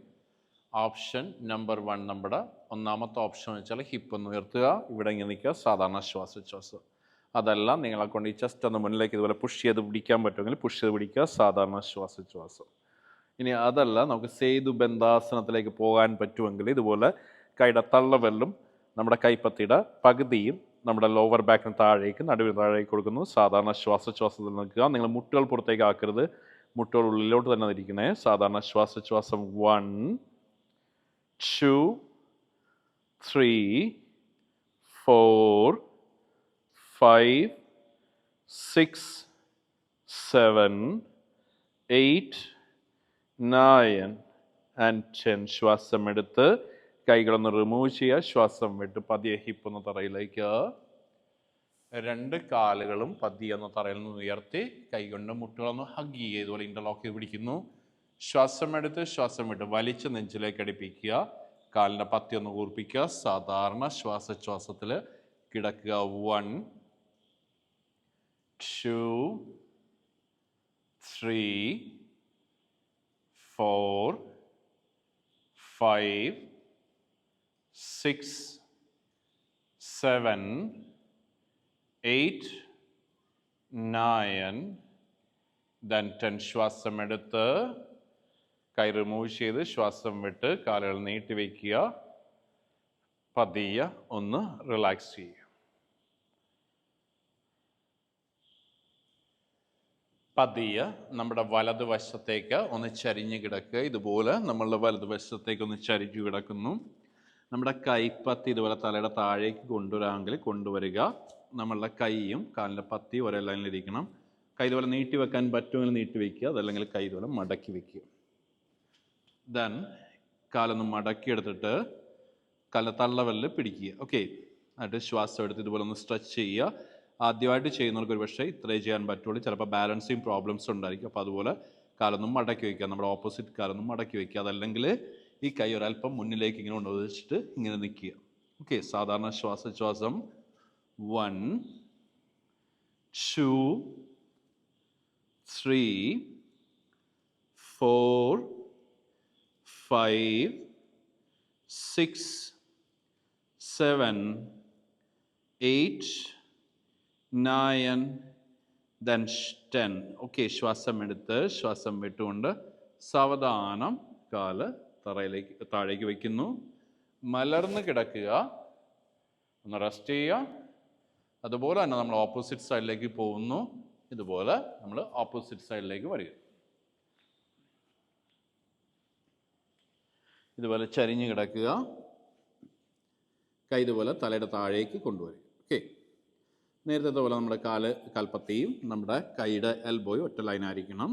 ഓപ്ഷൻ നമ്പർ 1 നമ്മുടെ ഒന്നാമത്തെ ഓപ്ഷൻ വെച്ചാൽ ഹിപ്പ് ഒന്ന് ഉയർത്തുക. ഇവിടെ ഇങ്ങനെ നിൽക്കുക. സാധാരണ ശ്വാസം. അതല്ല നിങ്ങളെ കൊണ്ട് ഈ ചെസ്റ്റ് ഒന്ന് മുന്നിലേക്ക് ഇതുപോലെ പുഷ് ചെയ്ത് പിടിക്കാൻ പറ്റുമെങ്കിൽ പുഷ് ചെയ്ത് പിടിക്കുക. സാധാരണ ശ്വാസം. ഇനി അതല്ല നമുക്ക് സേതു ബന്ധാസനത്തിലേക്ക് പോകാൻ പറ്റുമെങ്കിൽ ഇതുപോലെ കൈയുടെ തള്ളവെല്ലും നമ്മുടെ കൈപ്പത്തിയുടെ പകുതിയും നമ്മുടെ ലോവർ ബാക്കിന് താഴേക്ക്, നടുവിന് താഴേക്ക് കൊടുക്കുന്നു. സാധാരണ ശ്വാസത്തിൽ നിൽക്കുക. നിങ്ങൾ മുട്ടുകൾ പുറത്തേക്ക് ആക്കരുത്. മുട്ടുകൾ ഉള്ളിലോട്ട് തന്നെ ഇരിക്കണേ. സാധാരണ ശ്വാസം 1 2 3 4 5 6 7 8 9 and 10. ശ്വാസം എടുത്ത് കൈകളൊന്ന് റിമൂവ് ചെയ്യുക. ശ്വാസം വിട്ട് പതിയെ ഹിപ്പ് ഒന്ന് തറയിലേക്ക്. 2 കാലുകളും പതിയെ ഒന്ന് തറയിൽ നിന്ന് ഉയർത്തി കൈകൊണ്ട് മുട്ടുകളൊന്ന് ഹഗ് ചെയ്യുക. ഇതുപോലെ ഇന്റർലോക്ക് ചെയ്ത് പിടിക്കുന്നു. ശ്വാസം എടുത്ത് ശ്വാസം വിട്ട് വലിച്ച് നെഞ്ചിലേക്ക് അടുപ്പിക്കുക. കാലിൻ്റെ പത്തി ഒന്ന് കൂർപ്പിക്കുക. സാധാരണ ശ്വാസത്തിൽ കിടക്കുക. 1 2 3 4 5 6 7 8 9 then 10. ശ്വാസം എടുത്ത് കൈ റിമൂവ് ചെയ്ത് ശ്വാസം വിട്ട് കാലുകൾ നീട്ടി വയ്ക്കുക. പതിയെ ഒന്ന് റിലാക്സ് ചെയ്യുക. പതിയെ നമ്മുടെ വലതുവശത്തേക്ക് ഒന്ന് ചരിഞ്ഞ് കിടക്കുക. ഇതുപോലെ നമ്മളുടെ വലതുവശത്തേക്ക് ഒന്ന് ചരിഞ്ഞു കിടക്കുന്നു. നമ്മുടെ കൈപ്പത്തി ഇതുപോലെ തലയുടെ താഴേക്ക് കൊണ്ടുവരാമെങ്കിൽ കൊണ്ടുവരിക. നമ്മളുടെ കൈയും കാലിൻ്റെ പത്തി ഒരേ ലൈനിലിരിക്കണം. കൈ ഇതുപോലെ നീട്ടി വെക്കാൻ പറ്റുമെങ്കിൽ നീട്ടി വയ്ക്കുക. അതല്ലെങ്കിൽ കൈ ഇതുപോലെ മടക്കി വയ്ക്കുക. ദെൻ കാലൊന്ന് മടക്കി എടുത്തിട്ട് കാലിൻ്റെ തള്ളവെല്ല് പിടിക്കുക. ഓക്കെ, എന്നിട്ട് ശ്വാസം എടുത്ത് ഇതുപോലെ ഒന്ന് സ്ട്രെച്ച് ചെയ്യുക. ആദ്യമായിട്ട് ചെയ്യുന്നവർക്ക് ഒരു പക്ഷേ ഇത്രേ ചെയ്യാൻ പറ്റുള്ളൂ. ചിലപ്പോൾ ബാലൻസിങ് പ്രോബ്ലംസ് ഉണ്ടായിരിക്കും. അപ്പോൾ അതുപോലെ കാലൊന്നും മടക്കി വയ്ക്കുക. നമ്മുടെ ഓപ്പോസിറ്റ് കാലൊന്നും മടക്കി വയ്ക്കുക. അതല്ലെങ്കിൽ ഈ കൈ ഒരല്പം മുന്നിലേക്ക് ഇങ്ങനെ കൊണ്ടുവച്ചിട്ട് ഇങ്ങനെ നിൽക്കുക. ഓക്കെ, സാധാരണ ശ്വാസം 1 2 3 4 5 6 7 8 9 then 10. ഓക്കെ, ശ്വാസം എടുത്ത് ശ്വാസം വിട്ടുകൊണ്ട് സാവധാനം കാല് താഴേക്ക് വയ്ക്കുന്നു. മലർന്ന് കിടക്കുക. ഒന്ന് റെസ്റ്റ് ചെയ്യുക. അതുപോലെ തന്നെ നമ്മൾ ഓപ്പോസിറ്റ് സൈഡിലേക്ക് പോകുന്നു. ഇതുപോലെ നമ്മൾ ഓപ്പോസിറ്റ് സൈഡിലേക്ക് വരിക. ഇതുപോലെ ചരിഞ്ഞ് കിടക്കുക. കൈ ഇതുപോലെ തലയുടെ താഴേക്ക് കൊണ്ടുവരിക. ഓക്കെ, നേരത്തെ പോലെ നമ്മുടെ കാൽപ്പത്തിയും നമ്മുടെ കൈയുടെ എൽബോയും ഒറ്റ ലൈനായിരിക്കണം.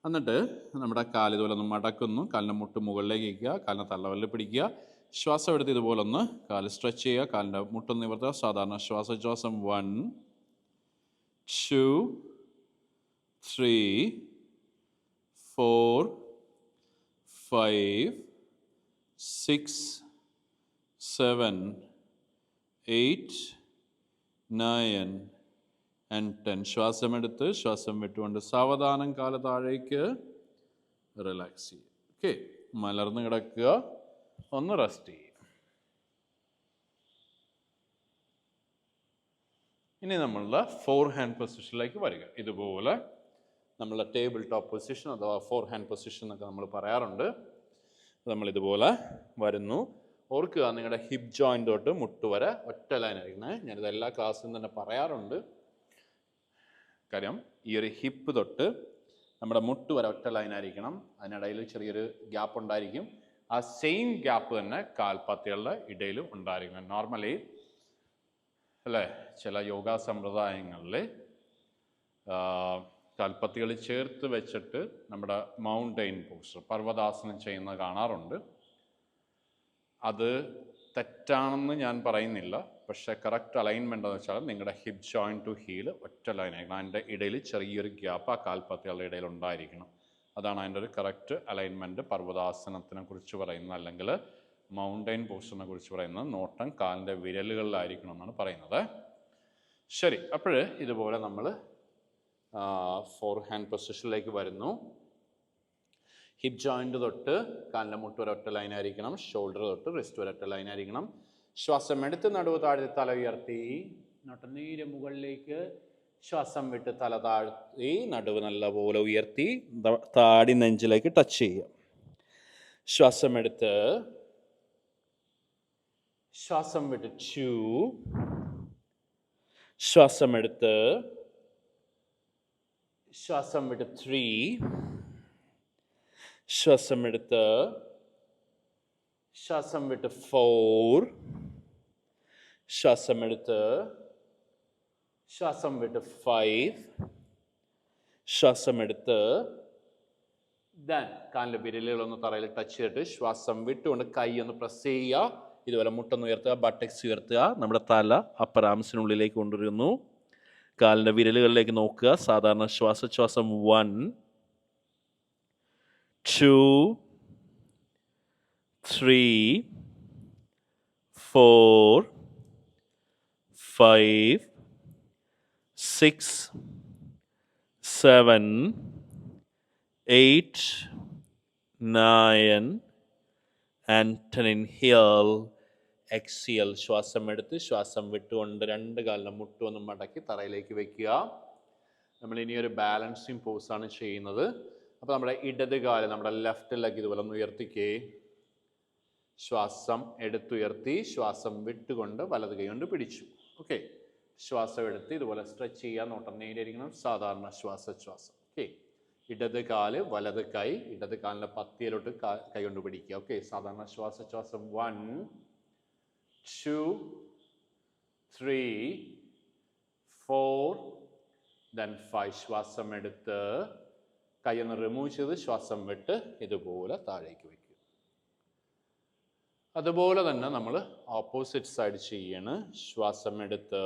എന്നിട്ട് നമ്മുടെ കാല് ഇതുപോലെ ഒന്ന് മടക്കുന്നു. കാലിൻ്റെ മുട്ട് മുകളിലേക്ക് വയ്ക്കുക. കാലിൻ്റെ തള്ളവെല്ല് പിടിക്കുക. ശ്വാസം എടുത്ത് ഇതുപോലെ ഒന്ന് കാല് സ്ട്രെച്ച് ചെയ്യുക. കാലിൻ്റെ മുട്ടൊന്ന് നിവർത്തുക. സാധാരണ ശ്വാസം 1 2 3 4 5 6 7 8 9 and 10. ശ്വാസം എടുത്ത് ശ്വാസം വിട്ടുകൊണ്ട് സാവധാനം കാല് താഴേക്ക് റിലാക്സ് ചെയ്യുക. ഓക്കെ, മലർന്ന് കിടക്കുക. ഒന്ന് റെസ്റ്റ് ചെയ്യുക. ഇനി നമ്മളുടെ 4 ഹാൻഡ് പൊസിഷനിലേക്ക് വരിക. ഇതുപോലെ നമ്മളുടെ ടേബിൾ ടോപ്പ് പൊസിഷൻ അഥവാ 4 ഹാൻഡ് പൊസിഷൻ എന്നൊക്കെ നമ്മൾ പറയാറുണ്ട്. നമ്മളിതുപോലെ വരുന്നു. ഓർക്കുക, നിങ്ങളുടെ ഹിപ്പ് ജോയിൻ്റ് തൊട്ട് മുട്ട് വരെ ഒറ്റ ലൈനായിരിക്കണേ. ഞാനിത് എല്ലാ ക്ലാസ്സിലും തന്നെ പറയാറുണ്ട്. കാര്യം ഈ ഒരു ഹിപ്പ് തൊട്ട് നമ്മുടെ മുട്ട് വരെ ഒറ്റ ലൈനായിരിക്കണം. അതിനിടയിൽ ചെറിയൊരു ഗ്യാപ്പ് ഉണ്ടായിരിക്കും. ആ സെയിം ഗ്യാപ്പ് തന്നെ കാൽപാത്തികളുടെ ഇടയിലും ഉണ്ടായിരിക്കണം. നോർമലി അല്ലേ, ചില യോഗ സമ്പ്രദായങ്ങളിൽ കാൽപ്പത്തികൾ ചേർത്ത് വെച്ചിട്ട് നമ്മുടെ മൗണ്ടെയിൻ പോസ്റ്റർ പർവ്വതാസനം ചെയ്യുന്നത് കാണാറുണ്ട്. അത് തെറ്റാണെന്ന് ഞാൻ പറയുന്നില്ല, പക്ഷേ കറക്റ്റ് അലൈൻമെൻ്റ് എന്ന് വെച്ചാൽ നിങ്ങളുടെ ഹിപ്പ് ജോയിൻറ്റ് ടു ഹീൽ ഒറ്റ ലൈനായിരിക്കണം. അതിൻ്റെ ഇടയിൽ ചെറിയൊരു ഗ്യാപ്പ് ആ കാൽപ്പത്തികളുടെ ഇടയിൽ ഉണ്ടായിരിക്കണം. അതാണ് അതിൻ്റെ ഒരു കറക്റ്റ് അലൈൻമെൻറ്റ്. പർവ്വതാസനത്തിനെ കുറിച്ച് പറയുന്നത്, അല്ലെങ്കിൽ മൗണ്ടെയിൻ പോസ്റ്ററിനെ കുറിച്ച് പറയുന്നത് നോട്ടം കാലിൻ്റെ വിരലുകളിലായിരിക്കണം എന്നാണ് പറയുന്നത്. ശരി, അപ്പോൾ ഇതുപോലെ നമ്മൾ ഫോർ ഹാൻഡ് പൊസിഷനിലേക്ക് വരുന്നു. ഹിപ്പ് ജോയിൻറ്റ് തൊട്ട് കാലിൻ്റെ മുട്ട് വരെ ഒറ്റ ലൈനായിരിക്കണം. ഷോൾഡർ തൊട്ട് റിസ്റ്റ് വരെ ഒറ്റ ലൈനായിരിക്കണം. ശ്വാസം എടുത്ത് നടുവ് താഴ്ത്തി തല ഉയർത്തി നേരെ മുകളിലേക്ക്. ശ്വാസം വിട്ട് തല താഴ്ത്തി നടുവ് നല്ലപോലെ ഉയർത്തി താടി നെഞ്ചിലേക്ക് ടച്ച് ചെയ്യുക. ശ്വാസം എടുത്ത് ശ്വാസം വിട്ട് 2, ശ്വാസം എടുത്ത് ശ്വാസം വിട്ട് 3, ശ്വാസം എടുത്ത് ശ്വാസം വിട്ട് 4, ശ്വാസം എടുത്ത് ശ്വാസം വിട്ട് 5, ശ്വാസം എടുത്ത് കാലിൻ്റെ വിരലുകളൊന്ന് തറയിൽ ടച്ച് ചെയ്തിട്ട് ശ്വാസം വിട്ടുകൊണ്ട് കൈ ഒന്ന് പ്രസ് ചെയ്യുക. ഇതുപോലെ മുട്ടൊന്ന് ഉയർത്തുക, ബട്ടക്സ് ഉയർത്തുക. നമ്മുടെ തല അപ്പർ ആംസിനുള്ളിലേക്ക് കൊണ്ടുവരുന്നു. കാലിൻ്റെ വിരലുകളിലേക്ക് നോക്കുക. സാധാരണ ശ്വാസോച്ഛ്വാസം 1, 2, 3, 4, 5, 6, 7, 8, 9 and 10. Inhale, exhale. ശ്വാസം എടുത്ത് ശ്വാസം വിട്ടുകൊണ്ട് രണ്ട് കാലിൻ്റെ മുട്ടുമൊന്നും മടക്കി തറയിലേക്ക് വെക്കുക. നമ്മൾ ഇനിയൊരു ബാലൻസിങ് പോസാണ് ചെയ്യുന്നത്. അപ്പോൾ നമ്മുടെ ഇടത് കാല്, നമ്മുടെ ലെഫ്റ്റ് ലെഗ് ഇതുപോലെ ഒന്ന് ഉയർത്തിക്കേ. ശ്വാസം എടുത്തുയർത്തി ശ്വാസം വിട്ടുകൊണ്ട് വലത് കൈ കൊണ്ട് പിടിച്ചു. ഓക്കെ, ശ്വാസം എടുത്ത് ഇതുപോലെ സ്ട്രെച്ച് ചെയ്യാൻ നോട്ടം നേടിയിരിക്കണം. സാധാരണ ശ്വാസോച്ഛ്വാസം. ഓക്കെ, ഇടത് കാല് വലത് കൈ, ഇടത് കാലിൻ്റെ പത്തിയിലോട്ട് കൈ കൊണ്ട് പിടിക്കുക. ഓക്കെ, സാധാരണ ശ്വാസോച്ഛ്വാസം 1, 2, 3, 4, then 5. ശ്വാസം എടുത്ത് കൈ ഒന്ന് റിമൂവ് ചെയ്ത് ശ്വാസം വിട്ട് ഇതുപോലെ താഴേക്ക് വയ്ക്കുക. അതുപോലെ തന്നെ നമ്മൾ ഓപ്പോസിറ്റ് സൈഡ് ചെയ്യാണ്. ശ്വാസം എടുത്ത്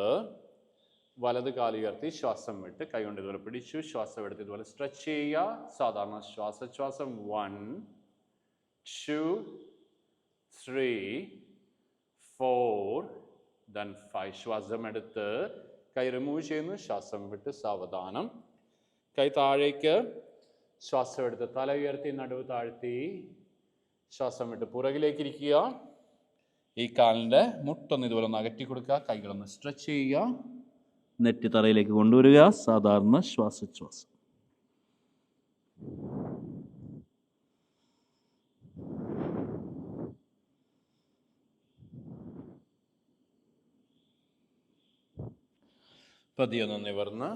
വലത് കാല് ഉയർത്തി ശ്വാസം വിട്ട് കൈ കൊണ്ട് ഇതുപോലെ പിടിച്ചു. ശ്വാസം എടുത്ത് ഇതുപോലെ സ്ട്രെച്ച് ചെയ്യുക. സാധാരണ ശ്വാസോച്ഛ്വാസം 1, 2, 3, 4, then 5. ശ്വാസം എടുത്ത് കൈ റിമൂവ് ചെയ്യുന്നു. ശ്വാസം വിട്ട് സാവധാനം കൈ താഴേക്ക്. ശ്വാസം എടുത്ത് തല ഉയർത്തി നടുവ് താഴ്ത്തി ശ്വാസം വിട്ട് പുറകിലേക്ക് ഇരിക്കുക. ഈ കാലിൻ്റെ മുട്ടൊന്ന് ഇതുപോലെ ഒന്ന് അകറ്റി കൊടുക്കുക. കൈകളൊന്ന് സ്ട്രെച്ച് ചെയ്യുക. നെറ്റ് തറയിലേക്ക് കൊണ്ടുവരിക. സാധാരണ ശ്വാസോച്ഛ്വാസം. പതിയൊന്ന് നിവർന്ന്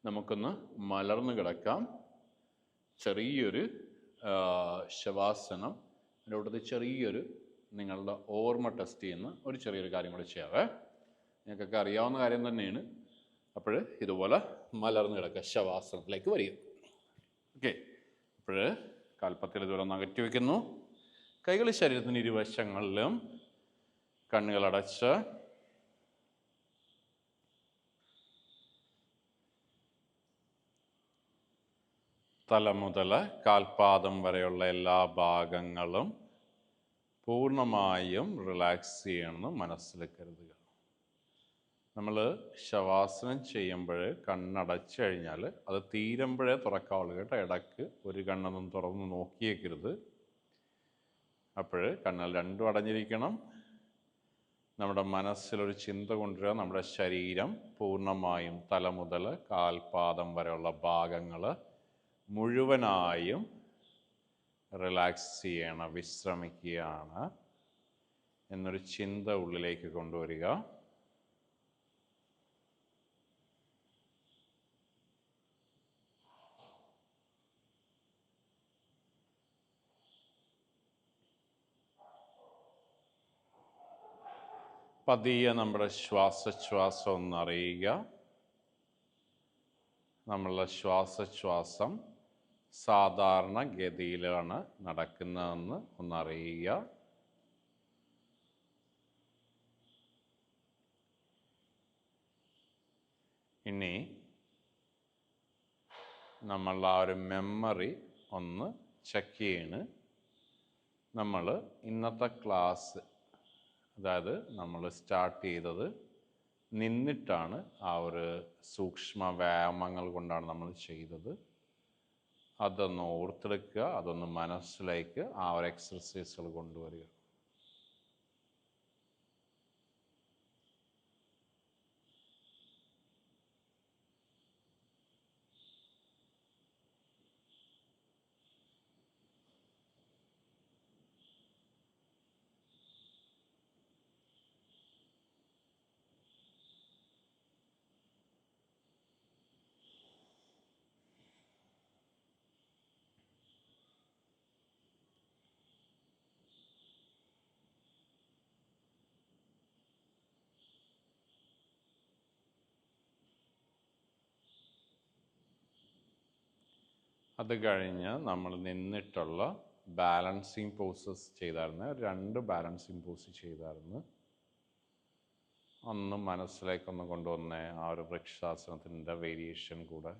നമുക്കൊന്ന് മലർന്ന് കിടക്കാം. ചെറിയൊരു ശവാസനം, അതിൻ്റെ കൂട്ടത്തിൽ ചെറിയൊരു നിങ്ങളുടെ ഓർമ്മ ടെസ്റ്റ് ചെയ്യുന്ന ഒരു ചെറിയൊരു കാര്യം കൂടി ചെയ്യാവേ. നിങ്ങൾക്കൊക്കെ അറിയാവുന്ന കാര്യം തന്നെയാണ്. അപ്പോൾ ഇതുപോലെ മലർന്ന് കിടക്കുക, ശവാസനത്തിലേക്ക് വരിക. ഓക്കെ, അപ്പോൾ കാൽപ്പത്തിൽ ഇതുപോലെ ഒന്ന് അകറ്റി വയ്ക്കുന്നു. കൈകൾ ശരീരത്തിൻ്റെ ഇരുവശങ്ങളിലും, കണ്ണുകളടച്ച് തല മുതൽ കാൽപാദം വരെയുള്ള എല്ലാ ഭാഗങ്ങളും പൂർണ്ണമായും റിലാക്സ് ചെയ്യണമെന്ന് മനസ്സിൽ കരുതുക. നമ്മൾ ശവാസനം ചെയ്യുമ്പോൾ കണ്ണടച്ച് കഴിഞ്ഞാൽ അത് തീരുമ്പോഴേ തുറക്കാവുള്ളൂ കേട്ടോ. ഇടയ്ക്ക് ഒരു കണ്ണൊന്നും തുറന്ന് നോക്കിയേക്കരുത്. അപ്പോൾ കണ്ണുകൾ രണ്ടും അടഞ്ഞിരിക്കണം. നമ്മുടെ മനസ്സിലൊരു ചിന്ത കൊണ്ടുവരിക. നമ്മുടെ ശരീരം പൂർണ്ണമായും തല മുതൽ കാൽപാദം വരെയുള്ള ഭാഗങ്ങൾ മുഴുവനായും റിലാക്സ് ചെയ്യണം, വിശ്രമിക്കുകയാണ് എന്നൊരു ചിന്ത ഉള്ളിലേക്ക് കൊണ്ടുവരിക. പതിയെ നമ്മുടെ ശ്വാസോച്ഛ്വാസം ഒന്ന് അറിയുക. നമ്മളുടെ ശ്വാസോച്ഛ്വാസം സാധാരണ ഗതിയിലാണ് നടക്കുന്നതെന്ന് ഒന്നറിയുക. ഇനി നമ്മളുടെ ആ ഒരു മെമ്മറി ഒന്ന് ചെക്ക് ചെയ്യണ്. നമ്മൾ ഇന്നത്തെ ക്ലാസ്, അതായത് നമ്മൾ സ്റ്റാർട്ട് ചെയ്തത് നിന്നിട്ടാണ്. ആ ഒരു സൂക്ഷ്മ വ്യായാമങ്ങൾ കൊണ്ടാണ് നമ്മൾ ചെയ്തത്. അതൊന്ന് ഓർത്തെടുക്കുക, അതൊന്ന് മനസ്സിലേക്ക് ആ ഒരു എക്സർസൈസുകൾ കൊണ്ടുവരിക. അത് കഴിഞ്ഞ് നമ്മൾ നിന്നിട്ടുള്ള ബാലൻസിങ് പോസസ് ചെയ്തായിരുന്നു. 2 ബാലൻസിങ് പോസ് ചെയ്തായിരുന്നു. ഒന്ന് മനസ്സിലേക്കൊന്ന് കൊണ്ടുവന്നേ, ആ ഒരു വൃക്ഷാസനത്തിൻ്റെ വേരിയേഷൻ കൂടെ.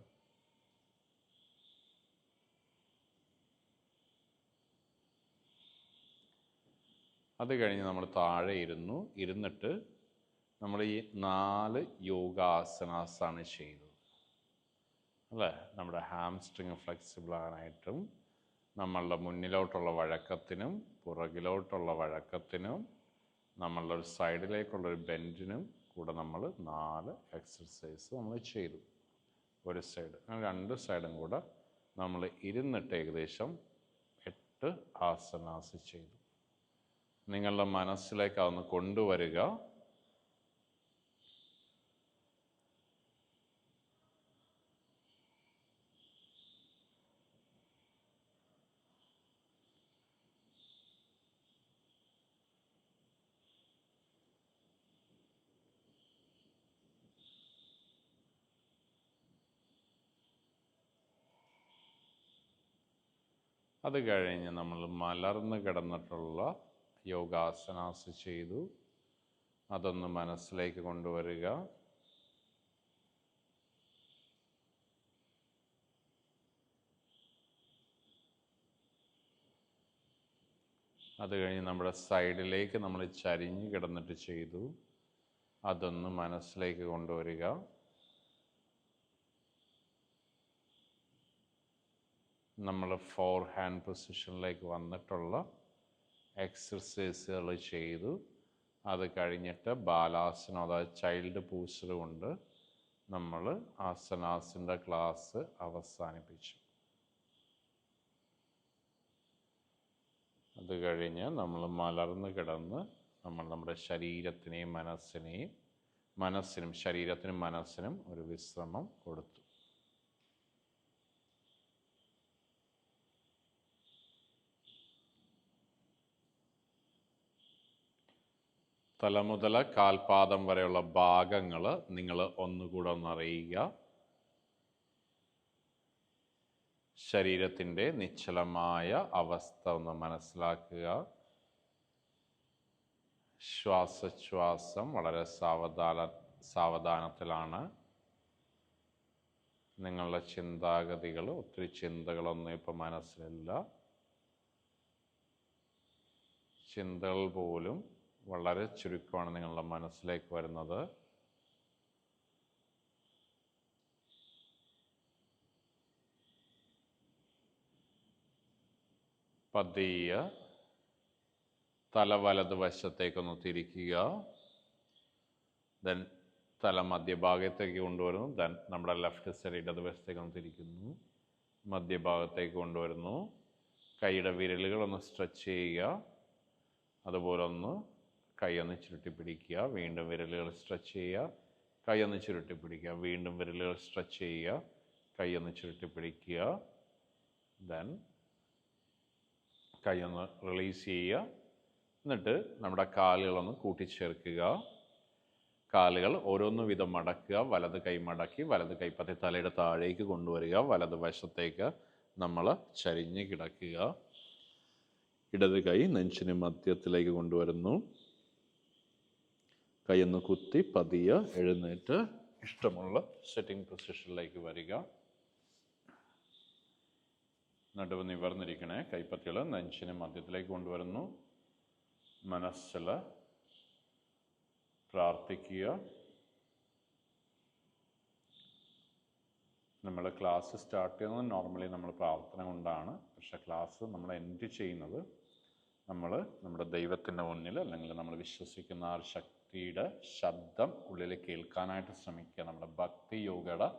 അത് കഴിഞ്ഞ് നമ്മൾ താഴെ ഇരുന്നിട്ട് നമ്മൾ ഈ 4 യോഗാസനാസാണ് ചെയ്തത് അല്ലേ. നമ്മുടെ ഹാംസ്ട്രിങ് ഫ്ലെക്സിബിൾ ആകാനായിട്ടും, നമ്മളുടെ മുന്നിലോട്ടുള്ള വഴക്കത്തിനും പുറകിലോട്ടുള്ള വഴക്കത്തിനും നമ്മളുടെ ഒരു സൈഡിലേക്കുള്ളൊരു ബെൻഡിനും കൂടെ നമ്മൾ 4 എക്സർസൈസ് നമ്മൾ ചെയ്തു. ഒരു സൈഡ്, 2 സൈഡും കൂടെ നമ്മൾ ഇരുന്നിട്ട് ഏകദേശം 8 ആസനാസ് ചെയ്തു. നിങ്ങളുടെ മനസ്സിലേക്ക് അതൊന്ന് കൊണ്ടുവരിക. അത് കഴിഞ്ഞ് നമ്മൾ മലർന്ന് കിടന്നിട്ടുള്ള യോഗാസനാസ് ചെയ്തു. അതൊന്ന് മനസ്സിലേക്ക് കൊണ്ടുവരിക. അത് കഴിഞ്ഞ് നമ്മുടെ സൈഡിലേക്ക് നമ്മൾ ചരിഞ്ഞ് കിടന്നിട്ട് ചെയ്തു. അതൊന്ന് മനസ്സിലേക്ക് കൊണ്ടുവരിക. നമ്മൾ 4 ഹാൻഡ് പൊസിഷനിലേക്ക് വന്നിട്ടുള്ള എക്സർസൈസുകൾ ചെയ്തു. അത് കഴിഞ്ഞിട്ട് ബാലാസനം, അതായത് ചൈൽഡ് പോസ്റ്റർ കൊണ്ട് നമ്മൾ ആസനാസിൻ്റെ ക്ലാസ് അവസാനിപ്പിച്ചു. അത് കഴിഞ്ഞ് നമ്മൾ മലർന്ന് കിടന്ന് നമ്മൾ നമ്മുടെ ശരീരത്തിനും മനസ്സിനും ഒരു വിശ്രമം കൊടുത്തു. തല മുതൽ കാൽപാദം വരെയുള്ള ഭാഗങ്ങൾ നിങ്ങൾ ഒന്നുകൂടെ ഒന്നറിയുക. ശരീരത്തിൻ്റെ നിശ്ചലമായ അവസ്ഥ ഒന്ന് മനസ്സിലാക്കുക. ശ്വാസോച്ഛ്വാസം വളരെ സാവധാനത്തിലാണ്. നിങ്ങളുടെ ചിന്താഗതികൾ, ഒത്തിരി ചിന്തകളൊന്നും ഇപ്പം മനസ്സിലില്ല. ചിന്തകൾ പോലും വളരെ ചുരുക്കമാണ് നിങ്ങളുടെ മനസ്സിലേക്ക് വരുന്നത്. പതിയെ തല വലതുവശത്തേക്കൊന്ന് തിരിക്കുക. ദെൻ തല മധ്യഭാഗത്തേക്ക് കൊണ്ടുവരുന്നു. ദെൻ നമ്മുടെ ലെഫ്റ്റ് സൈഡ് ഇടതുവശത്തേക്കൊന്ന് തിരിക്കുന്നു. മധ്യഭാഗത്തേക്ക് കൊണ്ടുവരുന്നു. കൈയുടെ വിരലുകളൊന്ന് സ്ട്രെച്ച് ചെയ്യുക. അതുപോലെ ഒന്ന് കൈയൊന്ന് ചുരുട്ടി പിടിക്കുക. വീണ്ടും വിരലുകൾ സ്ട്രെച്ച് ചെയ്യുക. കൈയൊന്ന് ചുരുട്ടി പിടിക്കുക. വീണ്ടും വിരലുകൾ സ്ട്രെച്ച് ചെയ്യുക. കൈയൊന്ന് ചുരുട്ടി പിടിക്കുക. ദെൻ കൈയൊന്ന് റിലീസ് ചെയ്യുക. എന്നിട്ട് നമ്മുടെ കാലുകളൊന്ന് കൂട്ടിച്ചേർക്കുക. കാലുകൾ ഓരോന്ന് വീതം മടക്കുക, വലത് കൈ മടക്കി വലത് കൈപ്പത്തി തലയുടെ താഴേക്ക് കൊണ്ടുവരിക, വലത് വശത്തേക്ക് നമ്മൾ ചരിഞ്ഞ് കിടക്കുക. ഇടത് കൈ നെഞ്ചിന് മധ്യത്തിലേക്ക് കൊണ്ടുവരുന്നു. കൈയൊന്ന് കുത്തി പതിയെ എഴുന്നേറ്റ് ഇഷ്ടമുള്ള സെറ്റിംഗ് പൊസിഷനിലേക്ക് വരിക. നടുവ് നിവർന്നിരിക്കണേ. കൈപ്പത്തികൾ നെഞ്ചിന് മധ്യത്തിലേക്ക് കൊണ്ടുവരുന്നു. മനസ്സിൽ പ്രാർത്ഥിക്കുക. നമ്മൾ ക്ലാസ് സ്റ്റാർട്ട് ചെയ്യുന്നത് നോർമലി നമ്മൾ പ്രാർത്ഥന കൊണ്ടാണ്. പക്ഷേ ക്ലാസ് നമ്മൾ എൻഡ് ചെയ്യുന്നത് നമ്മൾ നമ്മുടെ ദൈവത്തിൻ്റെ മുന്നിൽ അല്ലെങ്കിൽ നമ്മൾ വിശ്വസിക്കുന്ന ആ ശക്തിയുടെ ശബ്ദം ഉള്ളിൽ കേൾക്കാനായിട്ട് ശ്രമിക്കുക. നമ്മുടെ ഭക്തി യോഗയുടെ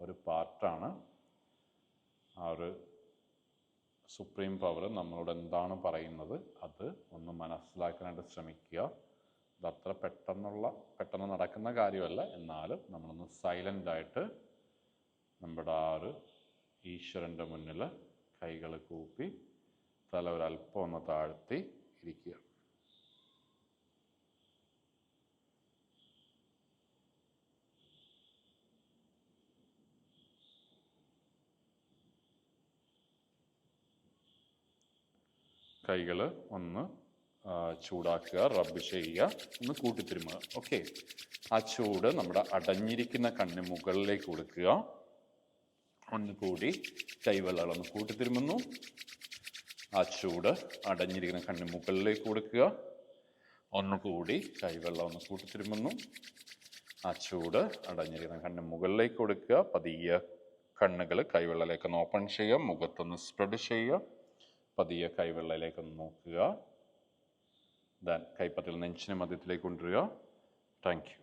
ഒരു പാർട്ടാണ്. ആ ഒരു സുപ്രീം പവർ നമ്മളോട് എന്താണ് പറയുന്നത് അത് ഒന്ന് മനസ്സിലാക്കാനായിട്ട് ശ്രമിക്കുക. അതത്ര പെട്ടെന്ന് നടക്കുന്ന കാര്യമല്ല. എന്നാലും നമ്മളൊന്ന് സൈലൻ്റായിട്ട് നമ്മുടെ ആ ഒരു ഈശ്വരൻ്റെ മുന്നിൽ കൈകൾ കൂപ്പി തല ഒരല്പം ഒന്ന് താഴ്ത്തി ഇരിക്കുക. കൈകൾ ഒന്ന് ചൂടാക്കുക, റബ്ബ് ചെയ്യുക, ഒന്ന് കൂട്ടിത്തിരുമുക. ഓക്കെ, ആ ചൂട് നമ്മുടെ അടഞ്ഞിരിക്കുന്ന കണ്ണിന് മുകളിലേക്ക് കൊടുക്കുക. ഒന്നുകൂടി കൈവെള്ളകളൊന്ന് കൂട്ടിത്തിരുമുന്നു. ആ ചൂട് അടഞ്ഞിരിക്കുന്ന കണ്ണിന് മുകളിലേക്ക് കൊടുക്കുക. ഒന്നുകൂടി കൈവെള്ളം ഒന്ന് കൂട്ടിത്തിരുമുന്നു. ആ ചൂട് അടഞ്ഞിരിക്കുന്ന കണ്ണിന് മുകളിലേക്ക് കൊടുക്കുക. പതിയെ കണ്ണുകൾ കൈവെള്ളയിലേക്കൊന്ന് ഓപ്പൺ ചെയ്യുക. മുഖത്തൊന്ന് സ്പ്രെഡ് ചെയ്യുക. പതിയെ കൈവെള്ളയിലേക്കൊന്ന് നോക്കുക. ദെൻ കൈപ്പത്തിൽ നെഞ്ചിന് മധ്യത്തിലേക്ക് കൊണ്ടുവരിക. Thank you.